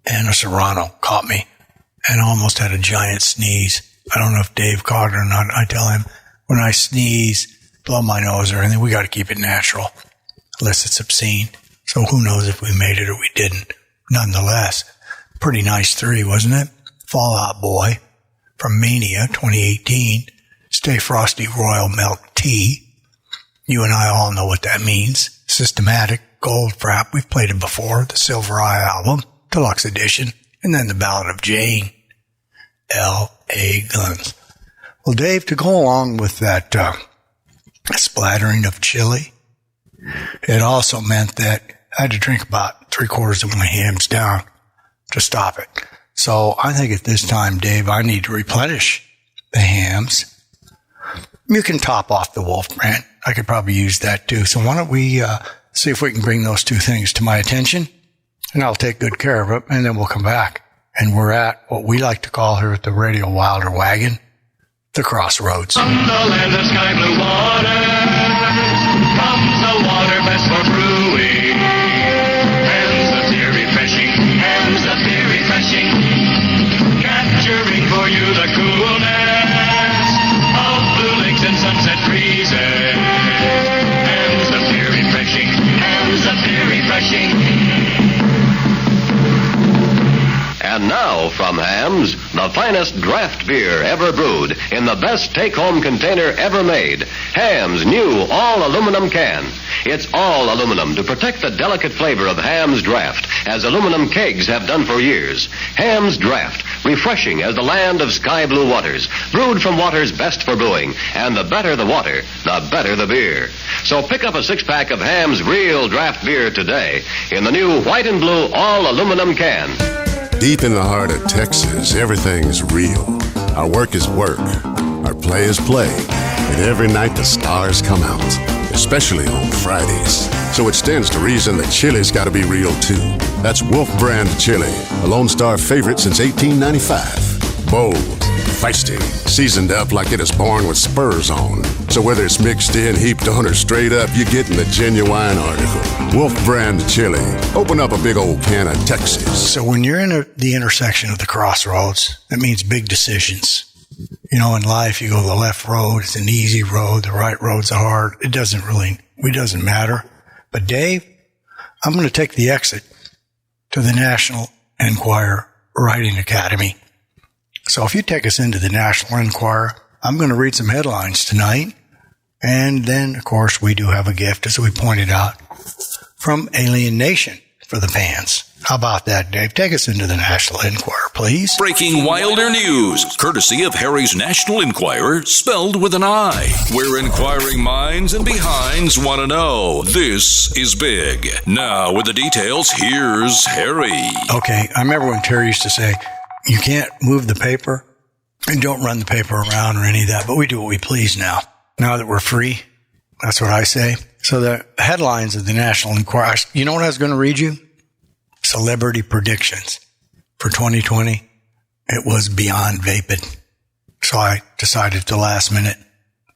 and a Serrano caught me and almost had a giant sneeze. I don't know if Dave caught it or not. I tell him when I sneeze, blow my nose or anything, we got to keep it natural unless it's obscene. So who knows if we made it or we didn't. Nonetheless, pretty nice 3, wasn't it? Fallout Boy from Mania 2018. Stay Frosty Royal Milk Tea. You and I all know what that means. Systematic, Gold Frap. We've played it before. The Silver Eye album, Deluxe Edition. And then the Ballad of Jane. L.A. Guns. Well, Dave, to go along with that splattering of chili, it also meant that I had to drink about 3/4 of my hams down to stop it. So I think at this time, Dave, I need to replenish the hams. You can top off the Wolf brand. I could probably use that too. So why don't we see if we can bring those two things to my attention, and I'll take good care of it, and then we'll come back. And we're at what we like to call here at the Radio Wilder Wagon, the Crossroads. From the land of sky blue water comes the water best for brewing. Hams of beer refreshing, hams of beer refreshing, capturing for you the coolness of blue lakes and sunset breezes. Hams of beer refreshing, hams of beer refreshing. And now from Hams, the finest draft beer ever brewed in the best take-home container ever made. Hams' new all-aluminum can. It's all aluminum to protect the delicate flavor of Hams Draft, as aluminum kegs have done for years. Hams Draft, refreshing as the land of sky blue waters, brewed from waters best for brewing. And the better the water, the better the beer. So pick up a 6-pack of Hams real draft beer today in the new white and blue all-aluminum can. Deep in the heart of Texas, everything's real. Our work is work. Our play is play. And every night the stars come out, especially on Fridays. So it stands to reason that chili's got to be real too. That's Wolf Brand Chili, a Lone Star favorite since 1895. Bold, feisty, seasoned up like it is born with spurs on. So whether it's mixed in, heaped on, or straight up, you're getting the genuine article. Wolf Brand Chili. Open up a big old can of Texas. So when you're in the intersection of the crossroads, that means big decisions. You know, in life, you go the left road, it's an easy road, the right road's hard. It doesn't matter. But Dave, I'm going to take the exit to the National Enquirer Writing Academy. So if you take us into the National Enquirer, I'm going to read some headlines tonight. And then, of course, we do have a gift, as we pointed out, from Alien Nation for the fans. How about that, Dave? Take us into the National Enquirer, please. Breaking Wilder news, courtesy of Harry's National Enquirer, spelled with an I. Where inquiring minds and behinds want to know. This is big. Now, with the details, here's Harry. Okay, I remember when Terry used to say, you can't move the paper and don't run the paper around or any of that, but we do what we please now. Now that we're free, that's what I say. So the headlines of the National Enquirer, you know what I was going to read you? Celebrity predictions for 2020. It was beyond vapid. So I decided at the last minute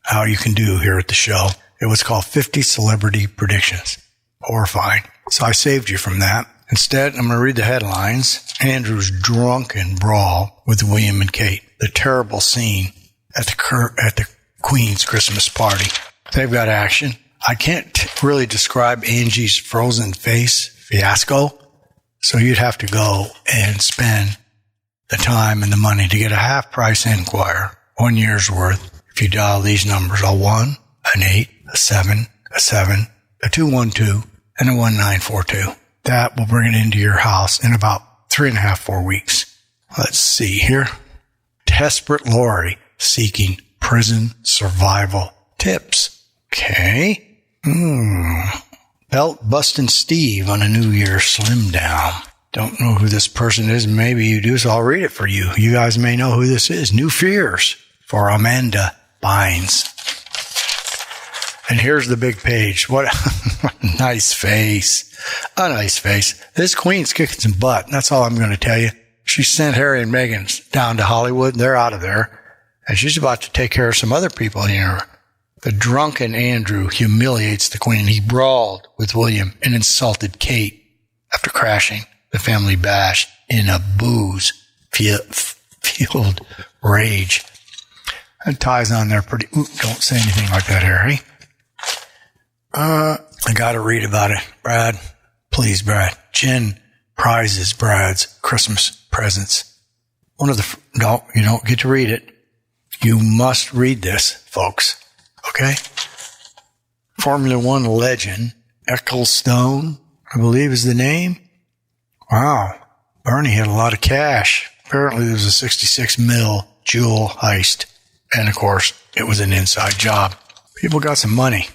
how you can do here at the show. It was called 50 Celebrity Predictions. Horrifying. So I saved you from that. Instead, I'm going to read the headlines. Andrew's drunken brawl with William and Kate. The terrible scene at the Queen's Christmas party. They've got action. I can't really describe Angie's frozen face fiasco. So you'd have to go and spend the time and the money to get a half-price Enquirer, 1 year's worth. If you dial these numbers, a 1, an 8, a 7, a 7, a 212, and a 1942. That will bring it into your house in about 3.5, 4 weeks. Let's see here. Desperate Lori seeking prison survival tips. Okay. Belt busting Steve on a New Year slim down. Don't know who this person is. Maybe you do, so I'll read it for you. You guys may know who this is. New fears for Amanda Bynes. And here's the big page. What a nice face. A nice face. This queen's kicking some butt. That's all I'm going to tell you. She sent Harry and Meghan down to Hollywood. They're out of there. And she's about to take care of some other people in her The drunken Andrew humiliates the Queen. He brawled with William and insulted Kate after crashing the family bash in a booze-fueled rage. That ties on there pretty... Ooh, don't say anything like that, Harry. I got to read about it. Brad, please, Brad. Jen prizes Brad's Christmas presents. You don't get to read it. You must read this, folks. Okay? Formula One legend, Ecclestone, I believe is the name. Wow. Bernie had a lot of cash. Apparently there was a 66 mil jewel heist. And of course, it was an inside job. People got some money.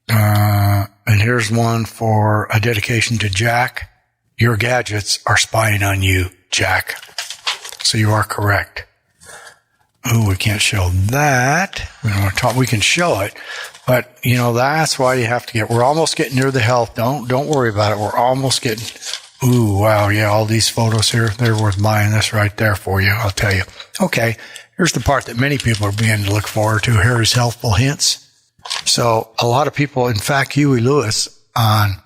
And here's one for a dedication to Jack. Your gadgets are spying on you, Jack. So you are correct. Oh, we can't show that. We can show it. But, that's why you have to we're almost getting near the health. Don't worry about it. We're almost getting, ooh, wow. Yeah, all these photos here, they're worth buying this right there for you. I'll tell you. Okay. Here's the part that many people are beginning to look forward to. Harry's healthful hints. So a lot of people, in fact, Huey Lewis on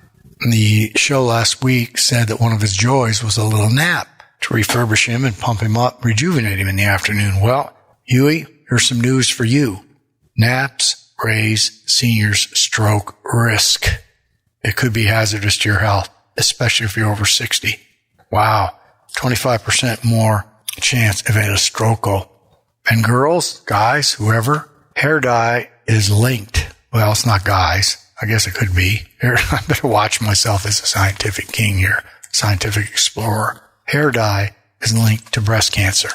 the show last week said that one of his joys was a little nap to refurbish him and pump him up, rejuvenate him in the afternoon. Well, Huey, here's some news for you. Naps raise seniors' stroke risk. It could be hazardous to your health, especially if you're over 60. Wow. 25% more chance of a stroke. And girls, guys, whoever, hair dye is linked. Well, it's not guys. I guess it could be. I better watch myself as a scientific king here, scientific explorer. Hair dye is linked to breast cancer.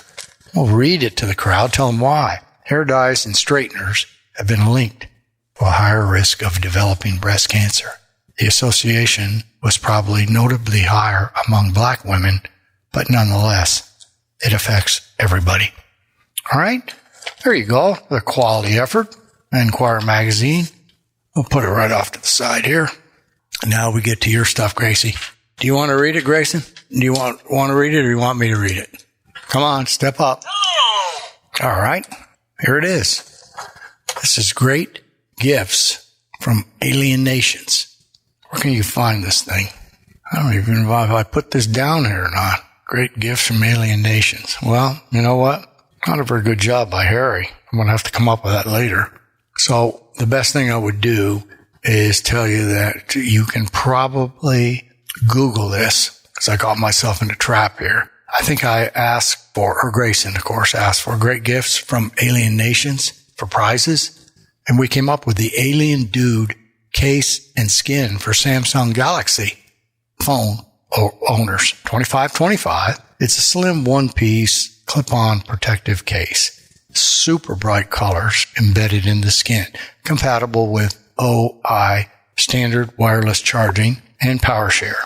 Well, read it to the crowd. Tell them why. Hair dyes and straighteners have been linked to a higher risk of developing breast cancer. The association was probably notably higher among black women, but nonetheless, it affects everybody. All right? There you go. The quality effort. Enquirer magazine. We'll put it right off to the side here. Now we get to your stuff, Gracie. Do you want to read it, Grayson? Do you want to read it, or you want me to read it? Come on, step up. All right. Here it is. This is Great Gifts from Alien Nations. Where can you find this thing? I don't even know if I put this down here or not. Great Gifts from Alien Nations. Well, you know what? Not a very good job by Harry. I'm going to have to come up with that later. So the best thing I would do is tell you that you can probably Google this, because I got myself in a trap here. I think I asked for, or Grayson, of course, asked for Great Gifts from Alien Nations for prizes. And we came up with the Alien Dude case and skin for Samsung Galaxy phone owners. $25.25. It's a slim one-piece clip-on protective case. Super bright colors embedded in the skin. Compatible with OI standard wireless charging and power share.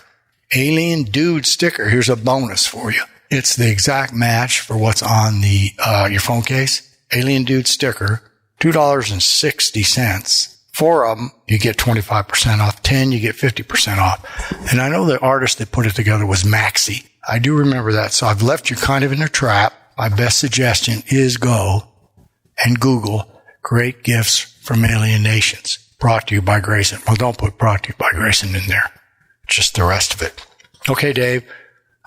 Alien Dude sticker. Here's a bonus for you. It's the exact match for what's on the your phone case. Alien Dude sticker, $2.60. 4 of them, you get 25% off. 10, you get 50% off. And I know the artist that put it together was Maxi. I do remember that. So I've left you kind of in a trap. My best suggestion is go and Google Great Gifts from Alien Nations. Brought to you by Grayson. Well, don't put brought to you by Grayson in there. Just the rest of it. Okay, Dave.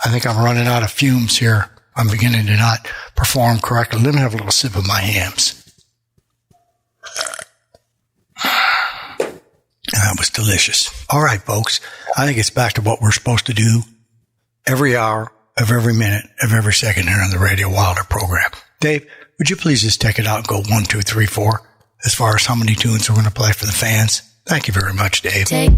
I think I'm running out of fumes here. I'm beginning to not perform correctly. Let me have a little sip of my hams. That was delicious. All right, folks. I think it's back to what we're supposed to do every hour of every minute of every second here on the Radio Wilder program. Dave, would you please just take it out and go 1, 2, 3, 4 as far as how many tunes we're going to play for the fans? Thank you very much, Dave. Take.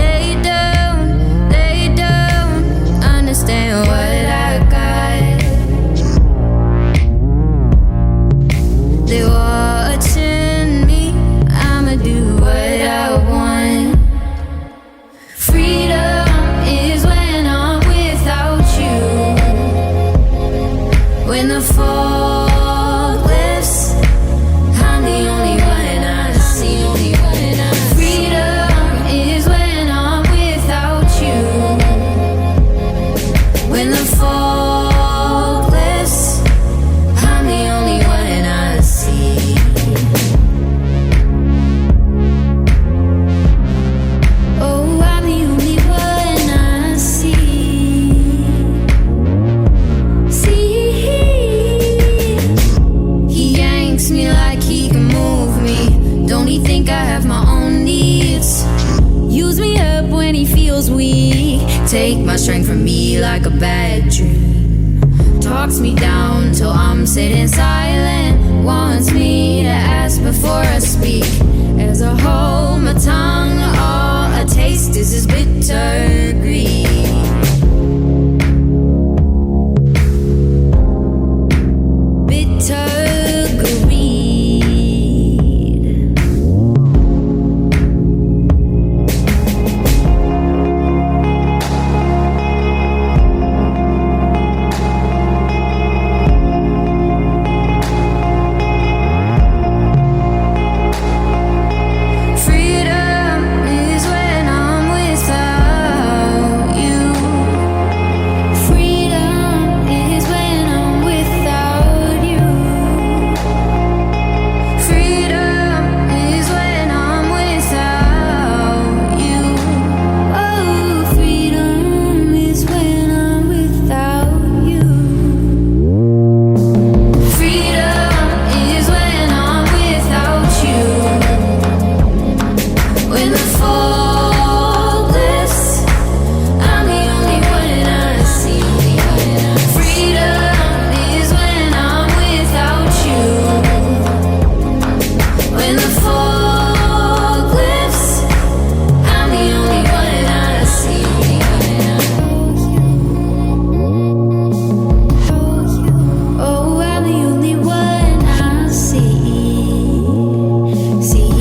They don't the fog lifts, I'm the only one I see. Freedom is when I'm without you. When the fog lifts, I'm the only one I see. Oh, I'm the only one I see. He yanks me like he can move me. Don't he think I have my own needs? Use me up when he feels weak. Take my strength from me like a bad dream. Talks me down till I'm sitting silent. Wants me to ask before I speak. As I hold my tongue, all I taste is his bitter greed. Bitter greed. Freedom is when I'm without you. Freedom is when I'm without you. Freedom is when I'm without you. Oh, freedom is when I'm without you. Freedom is when I'm without you. When the fog lifts, I'm the only one I see. Freedom is when I'm without you. When the fog lifts, I'm the only one I see. Oh, I'm the only one I see. Take.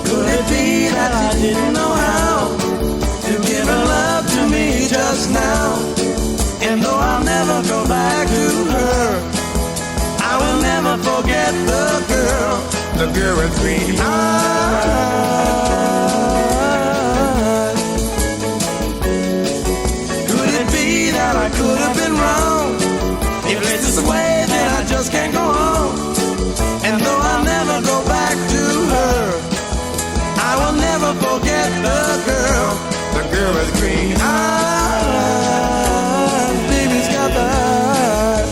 Could it be that I didn't know how to give her love to me just now? And though I'll never go back to her, I will never forget the girl with green eyes. Could it be that I could have been wrong? If it's this way, then I just can't go on. And though I'll never go back to her, I will never forget the girl with green eyes. Baby's got the eyes.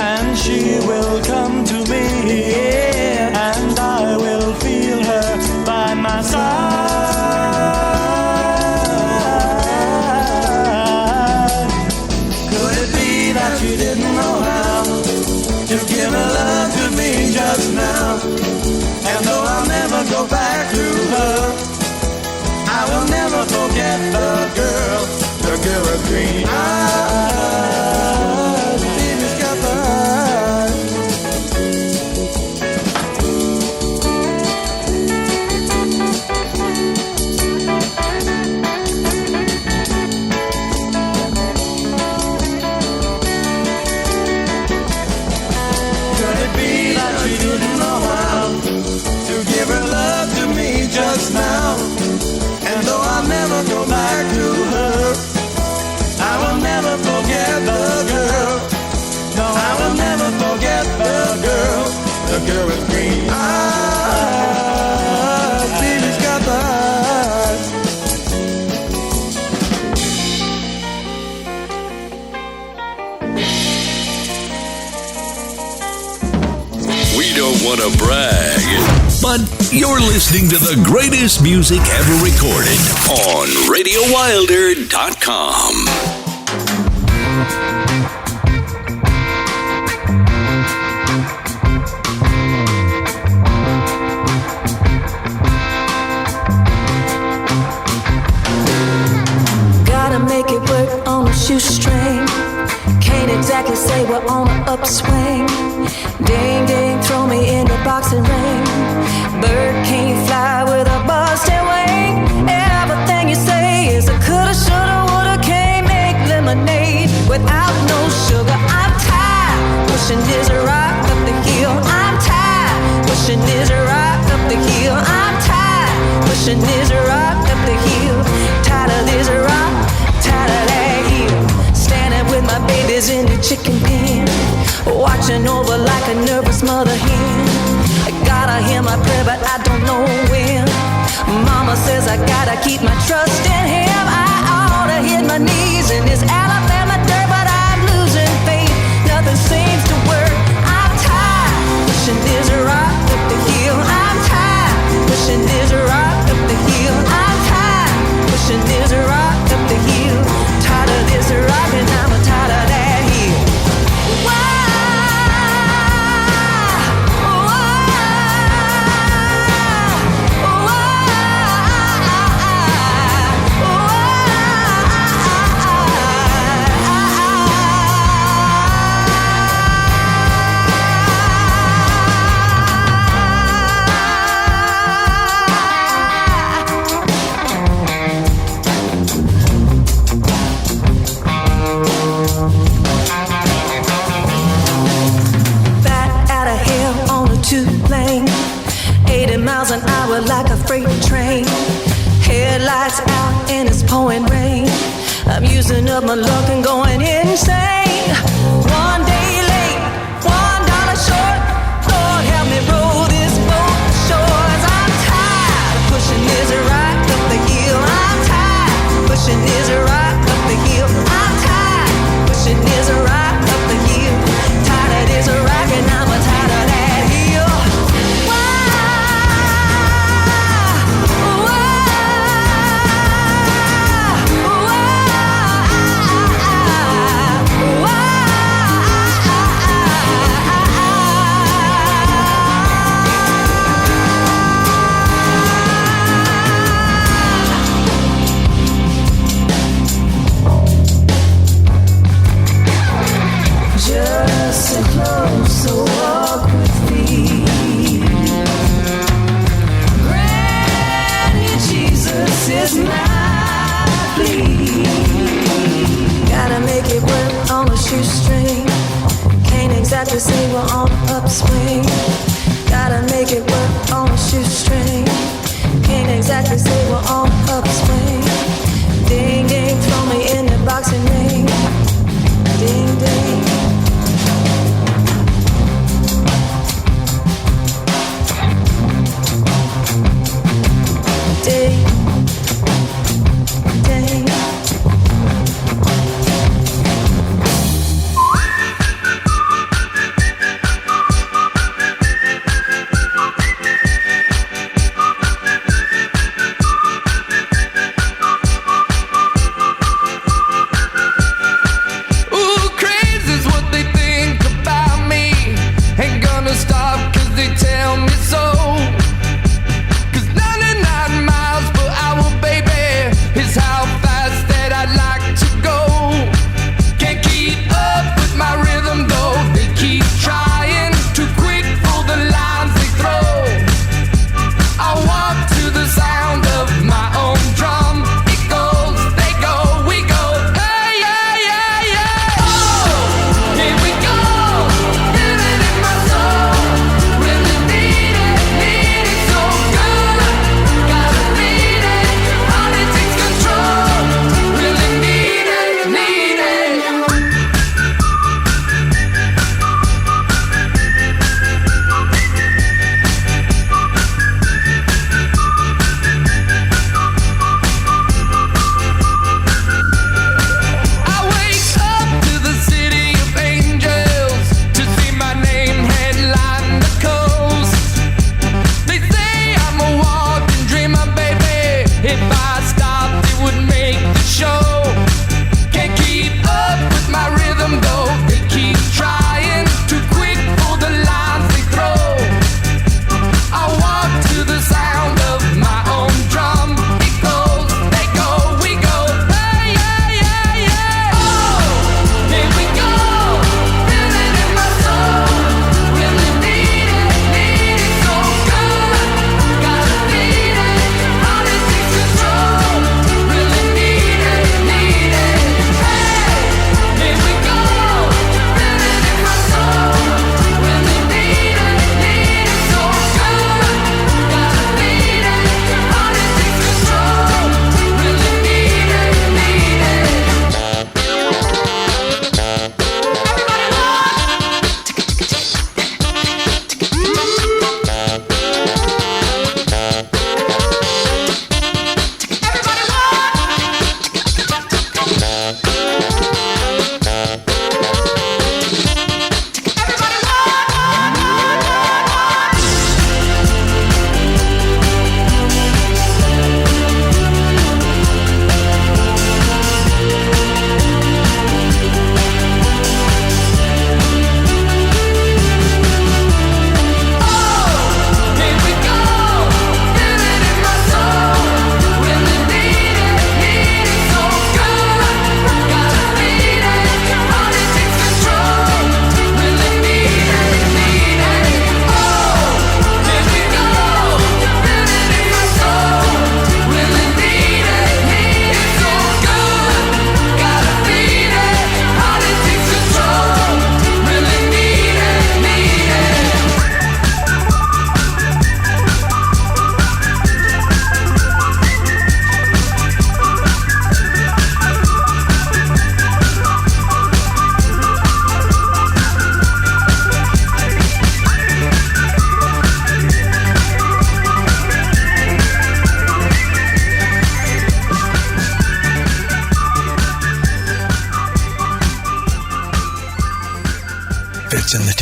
And she will come to me, and I will feel her by my side. Could it be that you didn't know how to give her love to me just now? And though I'll never go back to her, I will never forget the girl with green eyes. Baby's got the eyes. Could it be that she didn't know how to give her love to me just now? And though I'll never go back to her, I will never forget the girl. No, I will never forget the girl with green eyes. Baby's got the eyes. We don't want to brag, but you're listening to the greatest music ever recorded on RadioWilder.com. they were on an upswing. Ding, ding, throw me in the boxing ring. Bird can't fly with a busted wing. Everything you say is a coulda, shoulda, woulda, can't make lemonade without no sugar. I'm tired, pushing this rock up the hill. I'm tired, pushing this rock up the hill. I'm tired, pushing this rock up the hill. Tired of this rock, tired of that hill. Standing with my babies in the chicken pen, watching over like a nervous mother hen. I gotta hear my prayer, but I don't know when. Mama says I gotta keep my trust in him. I ought to hit my knees in this Alabama dirt, but I'm losing faith. Nothing seems to work. I'm tired, pushing this rock up the hill. I'm tired, pushing this rock up the hill. I'm tired, pushing this rock up the hill. Tired of this rock and I'm tired of that hill. Two-lane, 80 miles an hour like a freight train. Headlights out and it's pouring rain. I'm using up my luck and going insane. One day late, $1 short. Lord help me roll this boat to shores. I'm tired of pushing this rock up the hill. I'm tired pushing this rock up the hill. I'm tired pushing this rock up the hill. Tired of this rock and I'm tired of that.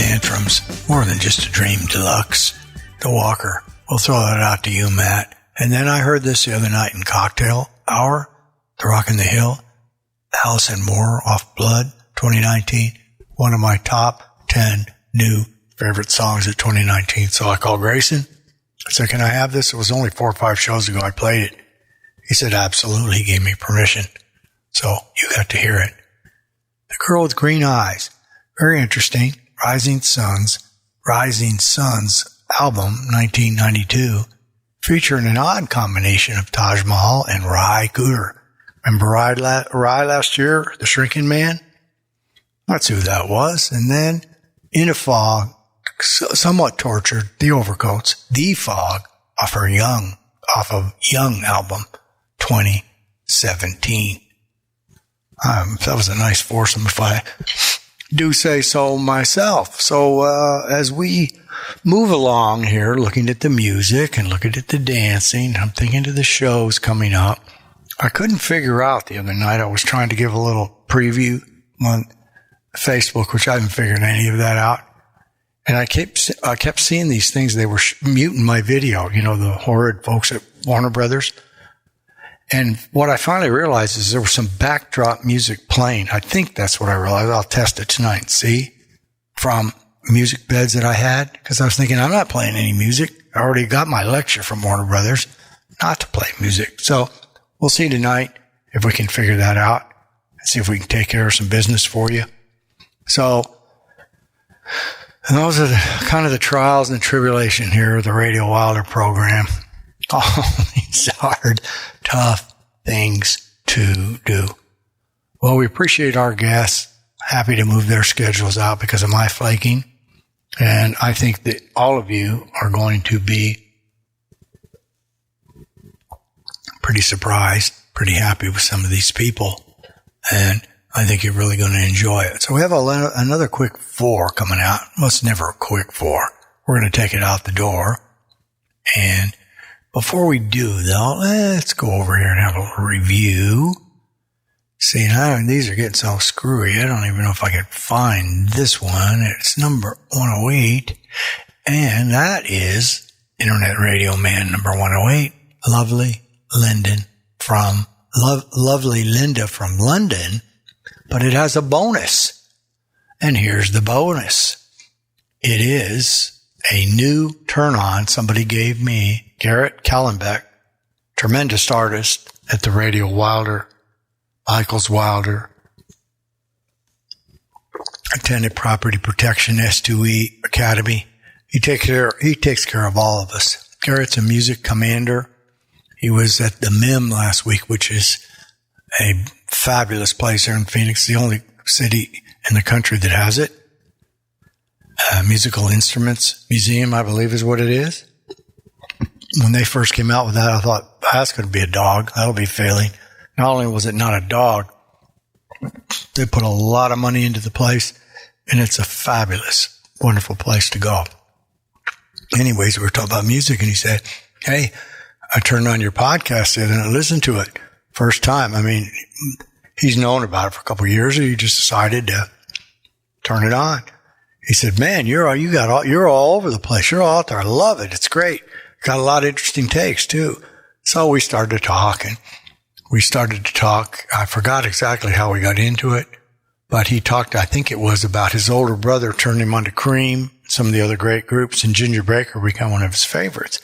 Tantrums, More Than Just a Dream Deluxe, The Walker. We'll throw that out to you, Matt. And then I heard this the other night in Cocktail Hour, The Rockin' the Hill, Allison Moore off Blood, 2019. One of my top 10 new favorite songs of 2019. So I called Grayson. I said, can I have this? It was only 4 or 5 shows ago I played it. He said, absolutely. He gave me permission. So you got to hear it. The Girl with Green Eyes. Very interesting. Rising Suns album, 1992, featuring an odd combination of Taj Mahal and Ry Cooder. Remember Ry last year, the Shrinking Man? That's who that was. And then In a Fog, somewhat tortured, the Overcoats, The Fog, off of Young album, 2017. That was a nice foursome, if I do say so myself. So as we move along here, looking at the music and looking at the dancing, I'm thinking of the shows coming up. I couldn't figure out the other night. I was trying to give a little preview on Facebook, which I haven't figured any of that out. And I kept seeing these things. They were muting my video, the horrid folks at Warner Brothers. And what I finally realized is there was some backdrop music playing. I think that's what I realized. I'll test it tonight and see from music beds that I had. Because I was thinking, I'm not playing any music. I already got my lecture from Warner Brothers not to play music. So we'll see tonight if we can figure that out and see if we can take care of some business for you. So those are kind of the trials and tribulation here of the Radio Wilder program. All these hard, tough things to do. Well, we appreciate our guests. Happy to move their schedules out because of my flaking. And I think that all of you are going to be pretty surprised, pretty happy with some of these people. And I think you're really going to enjoy it. So we have another quick 4 coming out. Well, it's never a quick 4. We're going to take it out the door. And before we do, though, let's go over here and have a little review. See, now these are getting so screwy. I don't even know if I can find this one. It's number 108. And that is Internet Radio Man number 108, Lovely Linda from London. But it has a bonus. And here's the bonus. It is a new turn-on somebody gave me, Garrett Kallenbeck, tremendous artist at the Radio Wilder, Michaels Wilder, attended Property Protection S2E Academy. He takes care of all of us. Garrett's a music commander. He was at the MIM last week, which is a fabulous place here in Phoenix, the only city in the country that has it. Musical Instruments Museum, I believe is what it is. When they first came out with that, I thought, that's going to be a dog. That'll be failing. Not only was it not a dog, they put a lot of money into the place, and it's a fabulous, wonderful place to go. Anyways, we were talking about music, and he said, hey, I turned on your podcast and I listened to it. First time. I mean, he's known about it for a couple of years, and he just decided to turn it on. He said, man, you're all over the place. You're all out there. I love it. It's great. Got a lot of interesting takes too. So we started to talk. I forgot exactly how we got into it, but he talked, I think it was about his older brother turned him onto Cream, some of the other great groups, and Ginger Baker became one of his favorites.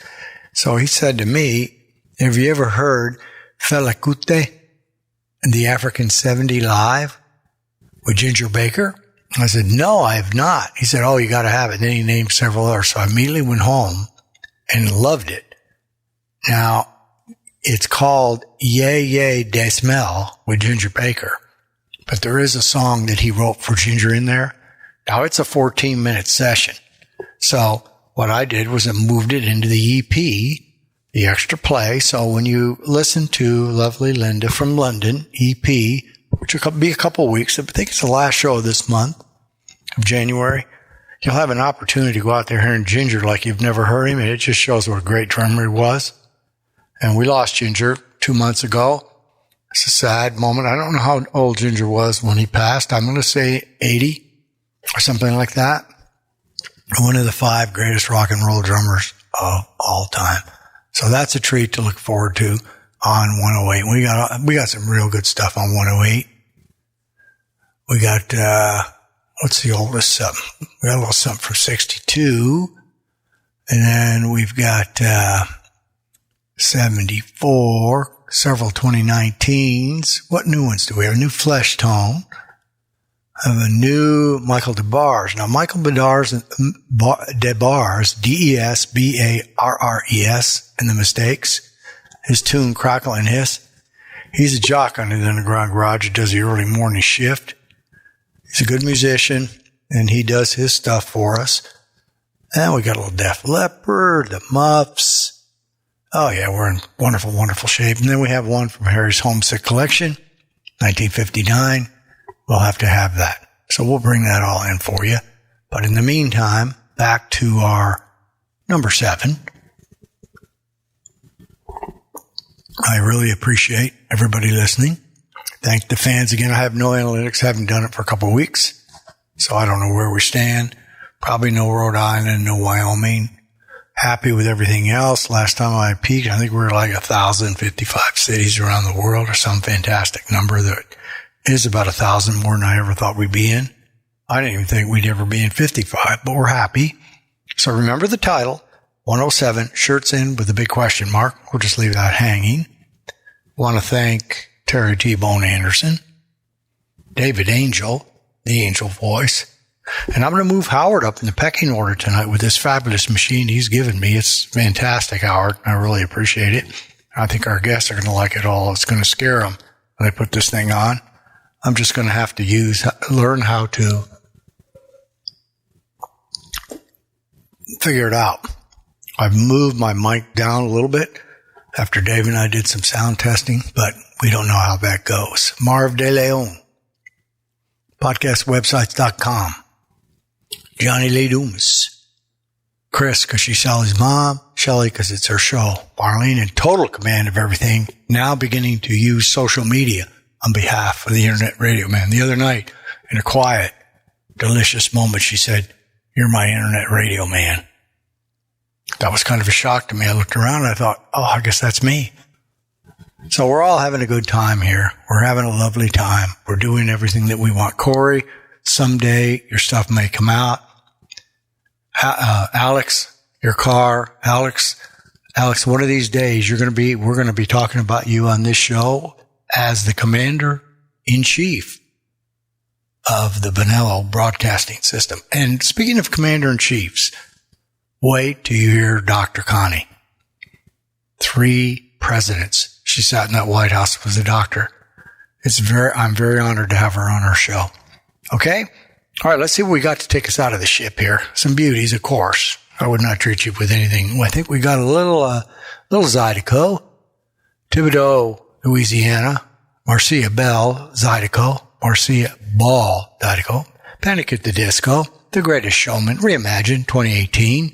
So he said to me, have you ever heard Fela Kuti and the African 70 Live with Ginger Baker? I said, no, I have not. He said, oh, you got to have it. Then he named several others. So I immediately went home and loved it. Now, it's called Yay Yay Des Smell with Ginger Baker. But there is a song that he wrote for Ginger in there. Now, it's a 14-minute session. So what I did was I moved it into the EP, the extra play. So when you listen to Lovely Linda from London, EP, which will be a couple of weeks, I think it's the last show of this month of January, you'll have an opportunity to go out there hearing Ginger like you've never heard him, and it just shows what a great drummer he was. And we lost Ginger 2 months ago. It's a sad moment. I don't know how old Ginger was when he passed. I'm going to say 80 or something like that. one of the 5 greatest rock and roll drummers of all time. So that's a treat to look forward to on 108. We got some real good stuff on 108. We got, what's the oldest something? We got a little something from 62. And then we've got, 74, several 2019s. What new ones do we have? A new Flesh Tone. I have a new Michael DeBarres. Now, Michael DeBarres, DESBARRES, and the Mistakes. His tune, Crackle and Hiss. He's a jock on the Underground Garage. He does the early morning shift. He's a good musician, and he does his stuff for us. And we got a little Def Leppard, the Muffs. Oh, yeah, we're in wonderful, wonderful shape. And then we have one from Harry's Homesick Collection, 1959. We'll have to have that. So we'll bring that all in for you. But in the meantime, back to our number 7. I really appreciate everybody listening. Thank the fans again. I have no analytics. Haven't done it for a couple of weeks. So I don't know where we stand. Probably no Rhode Island, no Wyoming. Happy with everything else. Last time I peeked, I think we were like 1,055 cities around the world, or some fantastic number that is about 1,000 more than I ever thought we'd be in. I didn't even think we'd ever be in 55, but we're happy. So remember the title, 107, shirts in with a big question mark. We'll just leave that hanging. Want to thank Terry T-Bone Anderson, David Angel, the Angel Voice. And I'm going to move Howard up in the pecking order tonight with this fabulous machine he's given me. It's fantastic, Howard. I really appreciate it. I think our guests are going to like it all. It's going to scare them when they put this thing on. I'm just going to have to learn how to figure it out. I've moved my mic down a little bit after Dave and I did some sound testing, but we don't know how that goes. Marv De Leon, podcastwebsites.com. Johnny Lee Dumas. Chris, because she's Sally's mom. Shelly, because it's her show. Marlene, in total command of everything, now beginning to use social media on behalf of the Internet Radio Man. The other night, in a quiet, delicious moment, she said, "You're my Internet Radio Man." That was kind of a shock to me. I looked around and I thought, oh, I guess that's me. So we're all having a good time here. We're having a lovely time. We're doing everything that we want. Corey, someday your stuff may come out. Alex, your car. Alex, one of these days we're going to be talking about you on this show as the Commander-in-Chief of the Bonello Broadcasting System. And speaking of Commander-in-Chiefs, wait till you hear Dr. Connie. 3 presidents. She sat in that White House, was a doctor. I'm very honored to have her on our show. Okay? All right, let's see what we got to take us out of the ship here. Some beauties, of course. I would not treat you with anything. I think we got a little Zydeco. Thibodaux, Louisiana. Marcia Bell, Zydeco. Marcia Ball, Zydeco. Panic at the Disco. The Greatest Showman, Reimagined, 2018.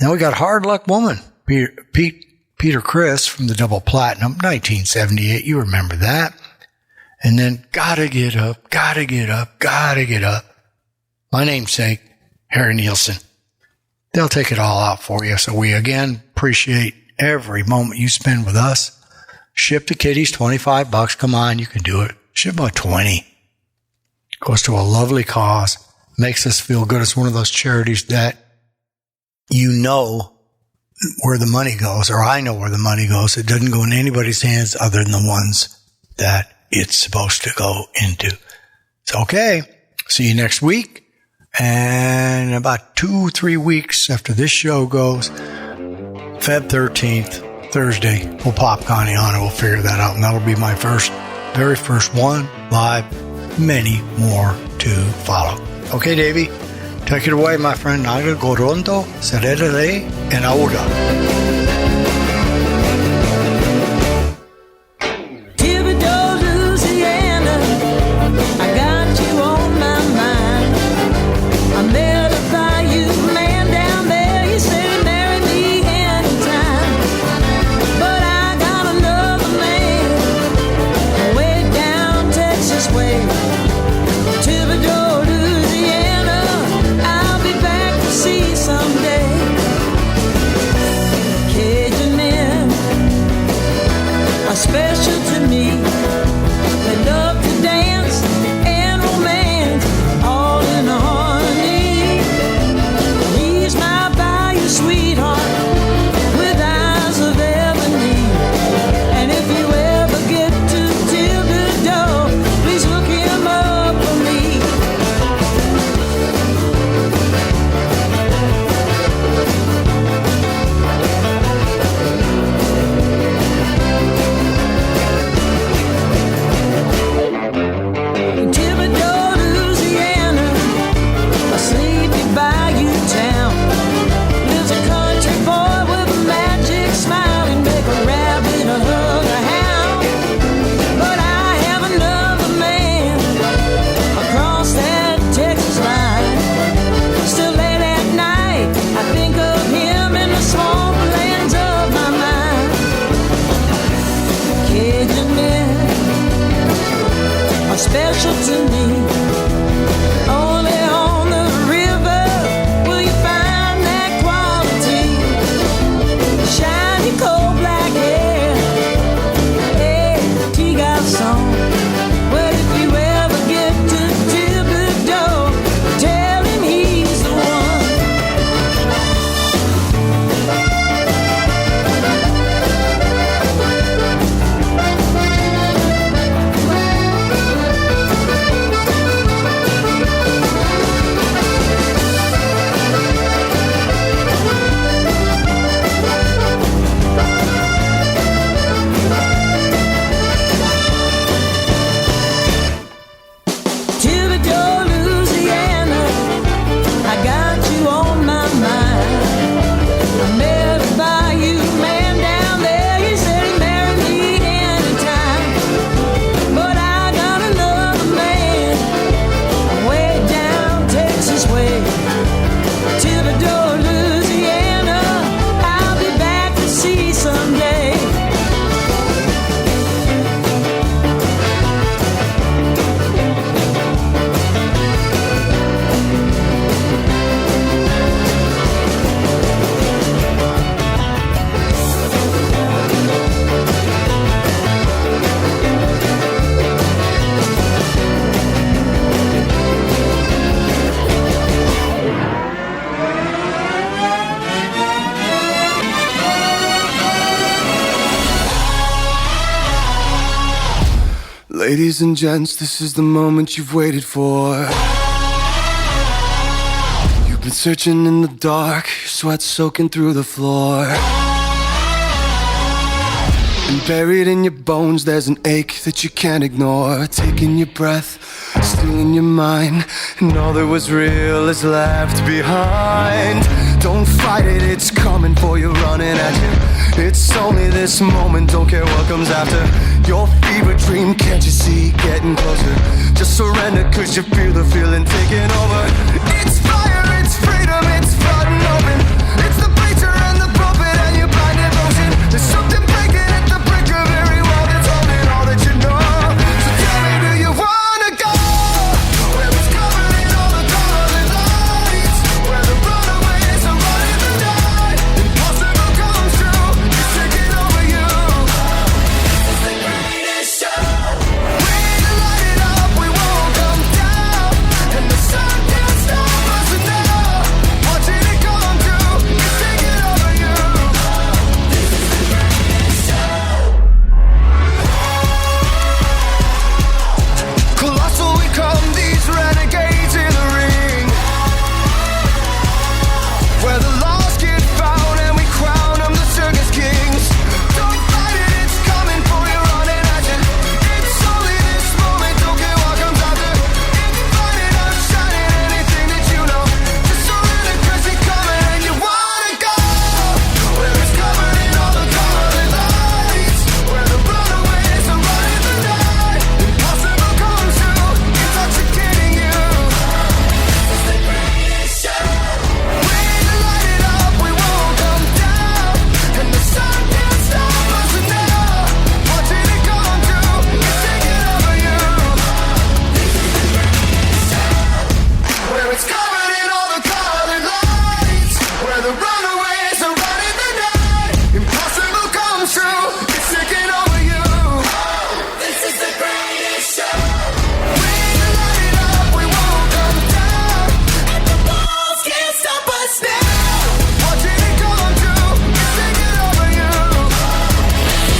Now we got Hard Luck Woman. Peter Criss from the Double Platinum, 1978. You remember that. And then Gotta Get Up, Gotta Get Up, Gotta Get Up. My namesake, Harry Nielsen. They'll take it all out for you. So we again appreciate every moment you spend with us. Ship the kiddies $25. Come on, you can do it. Ship about 20. Goes to a lovely cause. Makes us feel good. It's one of those charities that you know where the money goes, or I know where the money goes. It doesn't go in anybody's hands other than the ones that it's supposed to go into. It's okay. See you next week. And about 2-3 weeks after this show goes, Feb 13th, Thursday, we'll pop Connie on and we'll figure that out. And that'll be my very first one live, many more to follow. Okay, Davey, take it away, my friend. Naga Gorondo, Serere, and Auda. Back Ladies and gents, this is the moment you've waited for. You've been searching in the dark, your sweat soaking through the floor. And buried in your bones, there's an ache that you can't ignore. Taking your breath, stealing your mind, and all that was real is left behind. Don't fight it, it's coming for you, running at you. It's only this moment, don't care what comes after. Your fever dream, can't you see, getting closer. Just surrender, cause you feel the feeling taking over. It's fire, it's freedom, it's flooding open. It's the preacher and the prophet and your blind devotion. There's something breaking at the brink of every wall that's holding all that you know. So tell me, do you wanna go where it's covered in all the colored lights, where the runaways are running the night? Impossible comes true, it's taking over you. It's the greatest show. We light it up, we won't come down, and the sun can't stop us now. Watching it come true, it's taking over you. This is the greatest show. Colossal we come, these renegades in the ring, where the lost get found and we crown them the circus kings. Don't fight it, it's coming for you, running at you. It's only this moment, don't care what comes after. It's fighting, outshining anything that you know. Just surrender, cause it's coming and you wanna go where it's covered in all the colored lights, where the runaways are running the night. Impossible comes true, intoxicating you. It's the greatest show. We light it up, we won't come down, and the sun can't stop us now. Watching it come true, it's taking over you. This is the greatest show. Where it's covered in all the colored lights, where the runaways are running the night. Impossible comes true, it's taking over you. This is the greatest show. We light it up, we won't come down, and the walls can't stop us now. Watching it come true, it's taking over you. This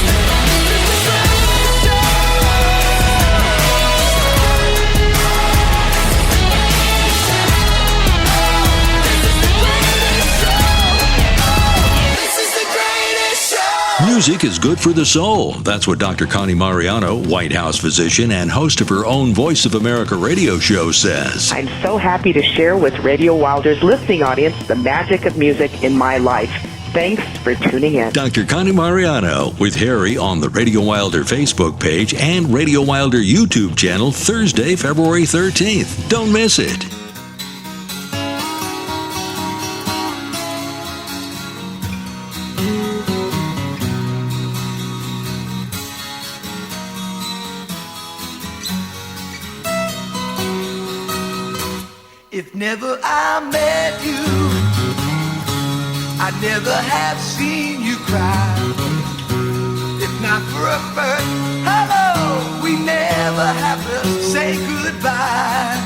is the greatest show. This is the greatest show. Music is good for the soul. That's what Dr. Connie Mariano, White House physician and host of her own Voice of America radio show, says. I'm so happy to share with Radio Wilder's listening audience the magic of music in my life. Thanks for tuning in. Dr. Connie Mariano with Harry on the Radio Wilder Facebook page and Radio Wilder YouTube channel Thursday, February 13th. Don't miss it. If never I met you, I'd never have seen you cry. If not for a first hello, we never have to say goodbye.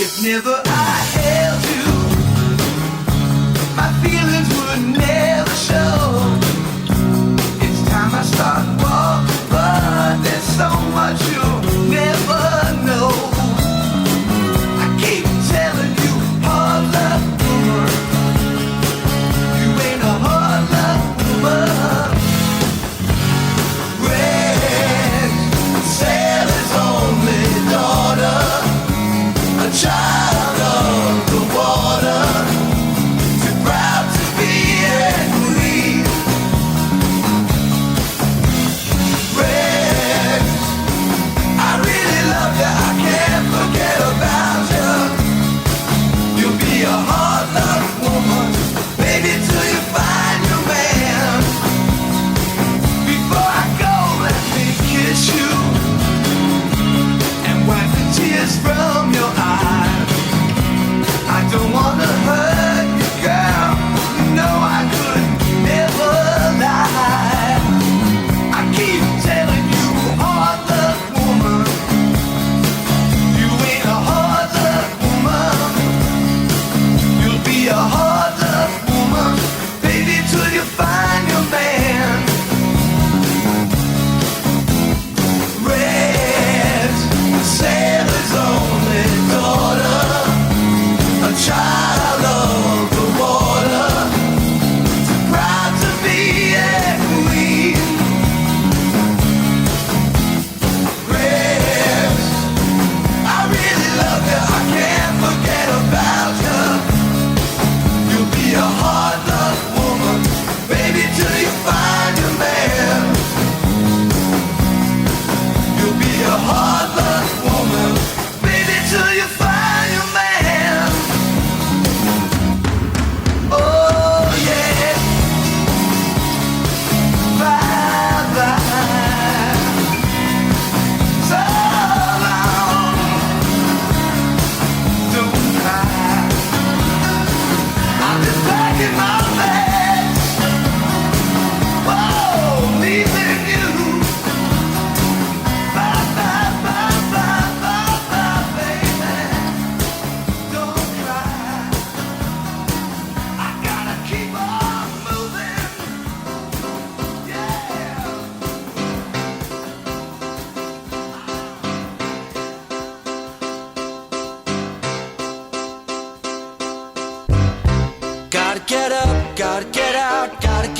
If never I held you, my feelings would never show. It's time I start walking, but there's so much you'll never know. Telling you hard luck woman, you ain't a hard luck woman. Red Sally's only daughter, a child of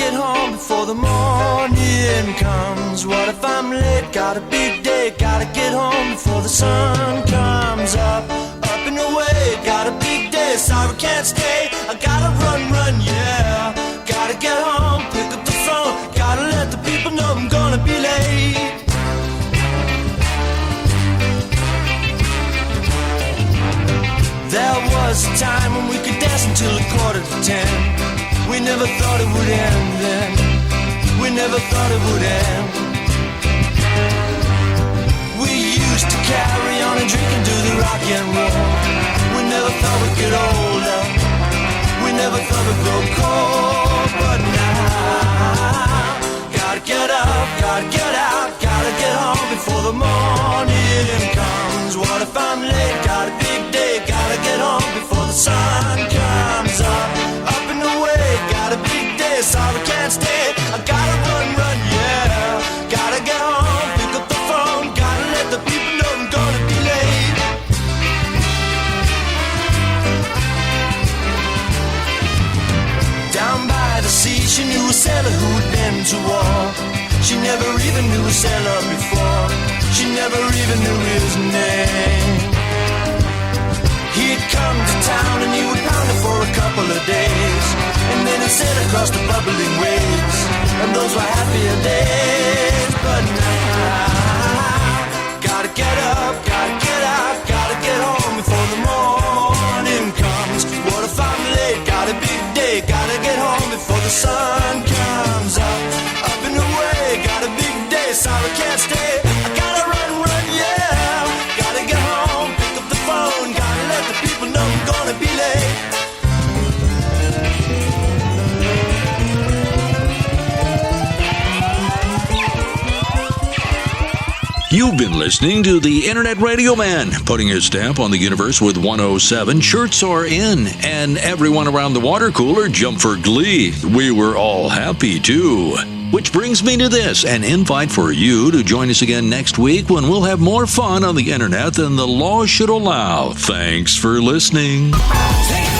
get home before the morning comes. What if I'm late? Got a big day. Gotta get home before the sun comes up. Up and away. Got a big day. Sorry, can't stay. I gotta run, yeah. Gotta get home, pick up the phone. Gotta let the people know I'm gonna be late. There was a time when we could dance until 10:15. We never thought it would end then. We never thought it would end. We used to carry on and drink and do the rock and roll. We never thought we'd get older. We never thought we'd grow cold. But now, gotta get up, gotta get out, gotta get home before the morning comes. What if I'm late? Got a big day. Gotta get home before the sun comes up. Up and away, got a big day. Sorry, can't stay. I gotta run, yeah. Gotta get home, pick up the phone. Gotta let the people know I'm gonna be late. Down by the sea, she knew a sailor who'd been to war. She never even knew a sailor before. She never even knew his name. He'd come to town and he would pound it for a couple of days. And then he'd sail across the bubbling waves. And those were happier days. But now, gotta get up, gotta get out, gotta get home before the morning comes. What if I'm late? Got a big day. Gotta get home before the sun comes up. Up and away, got a big day. Sorry, can't stay. I gotta run, yeah. Gotta get home, pick up the phone. Gotta let the people know I'm gonna be late. You've been listening to the Internet Radio Man, putting his stamp on the universe with 107. Shirts are in, and everyone around the water cooler jumped for glee. We were all happy, too. Which brings me to this, an invite for you to join us again next week when we'll have more fun on the Internet than the law should allow. Thanks for listening. Take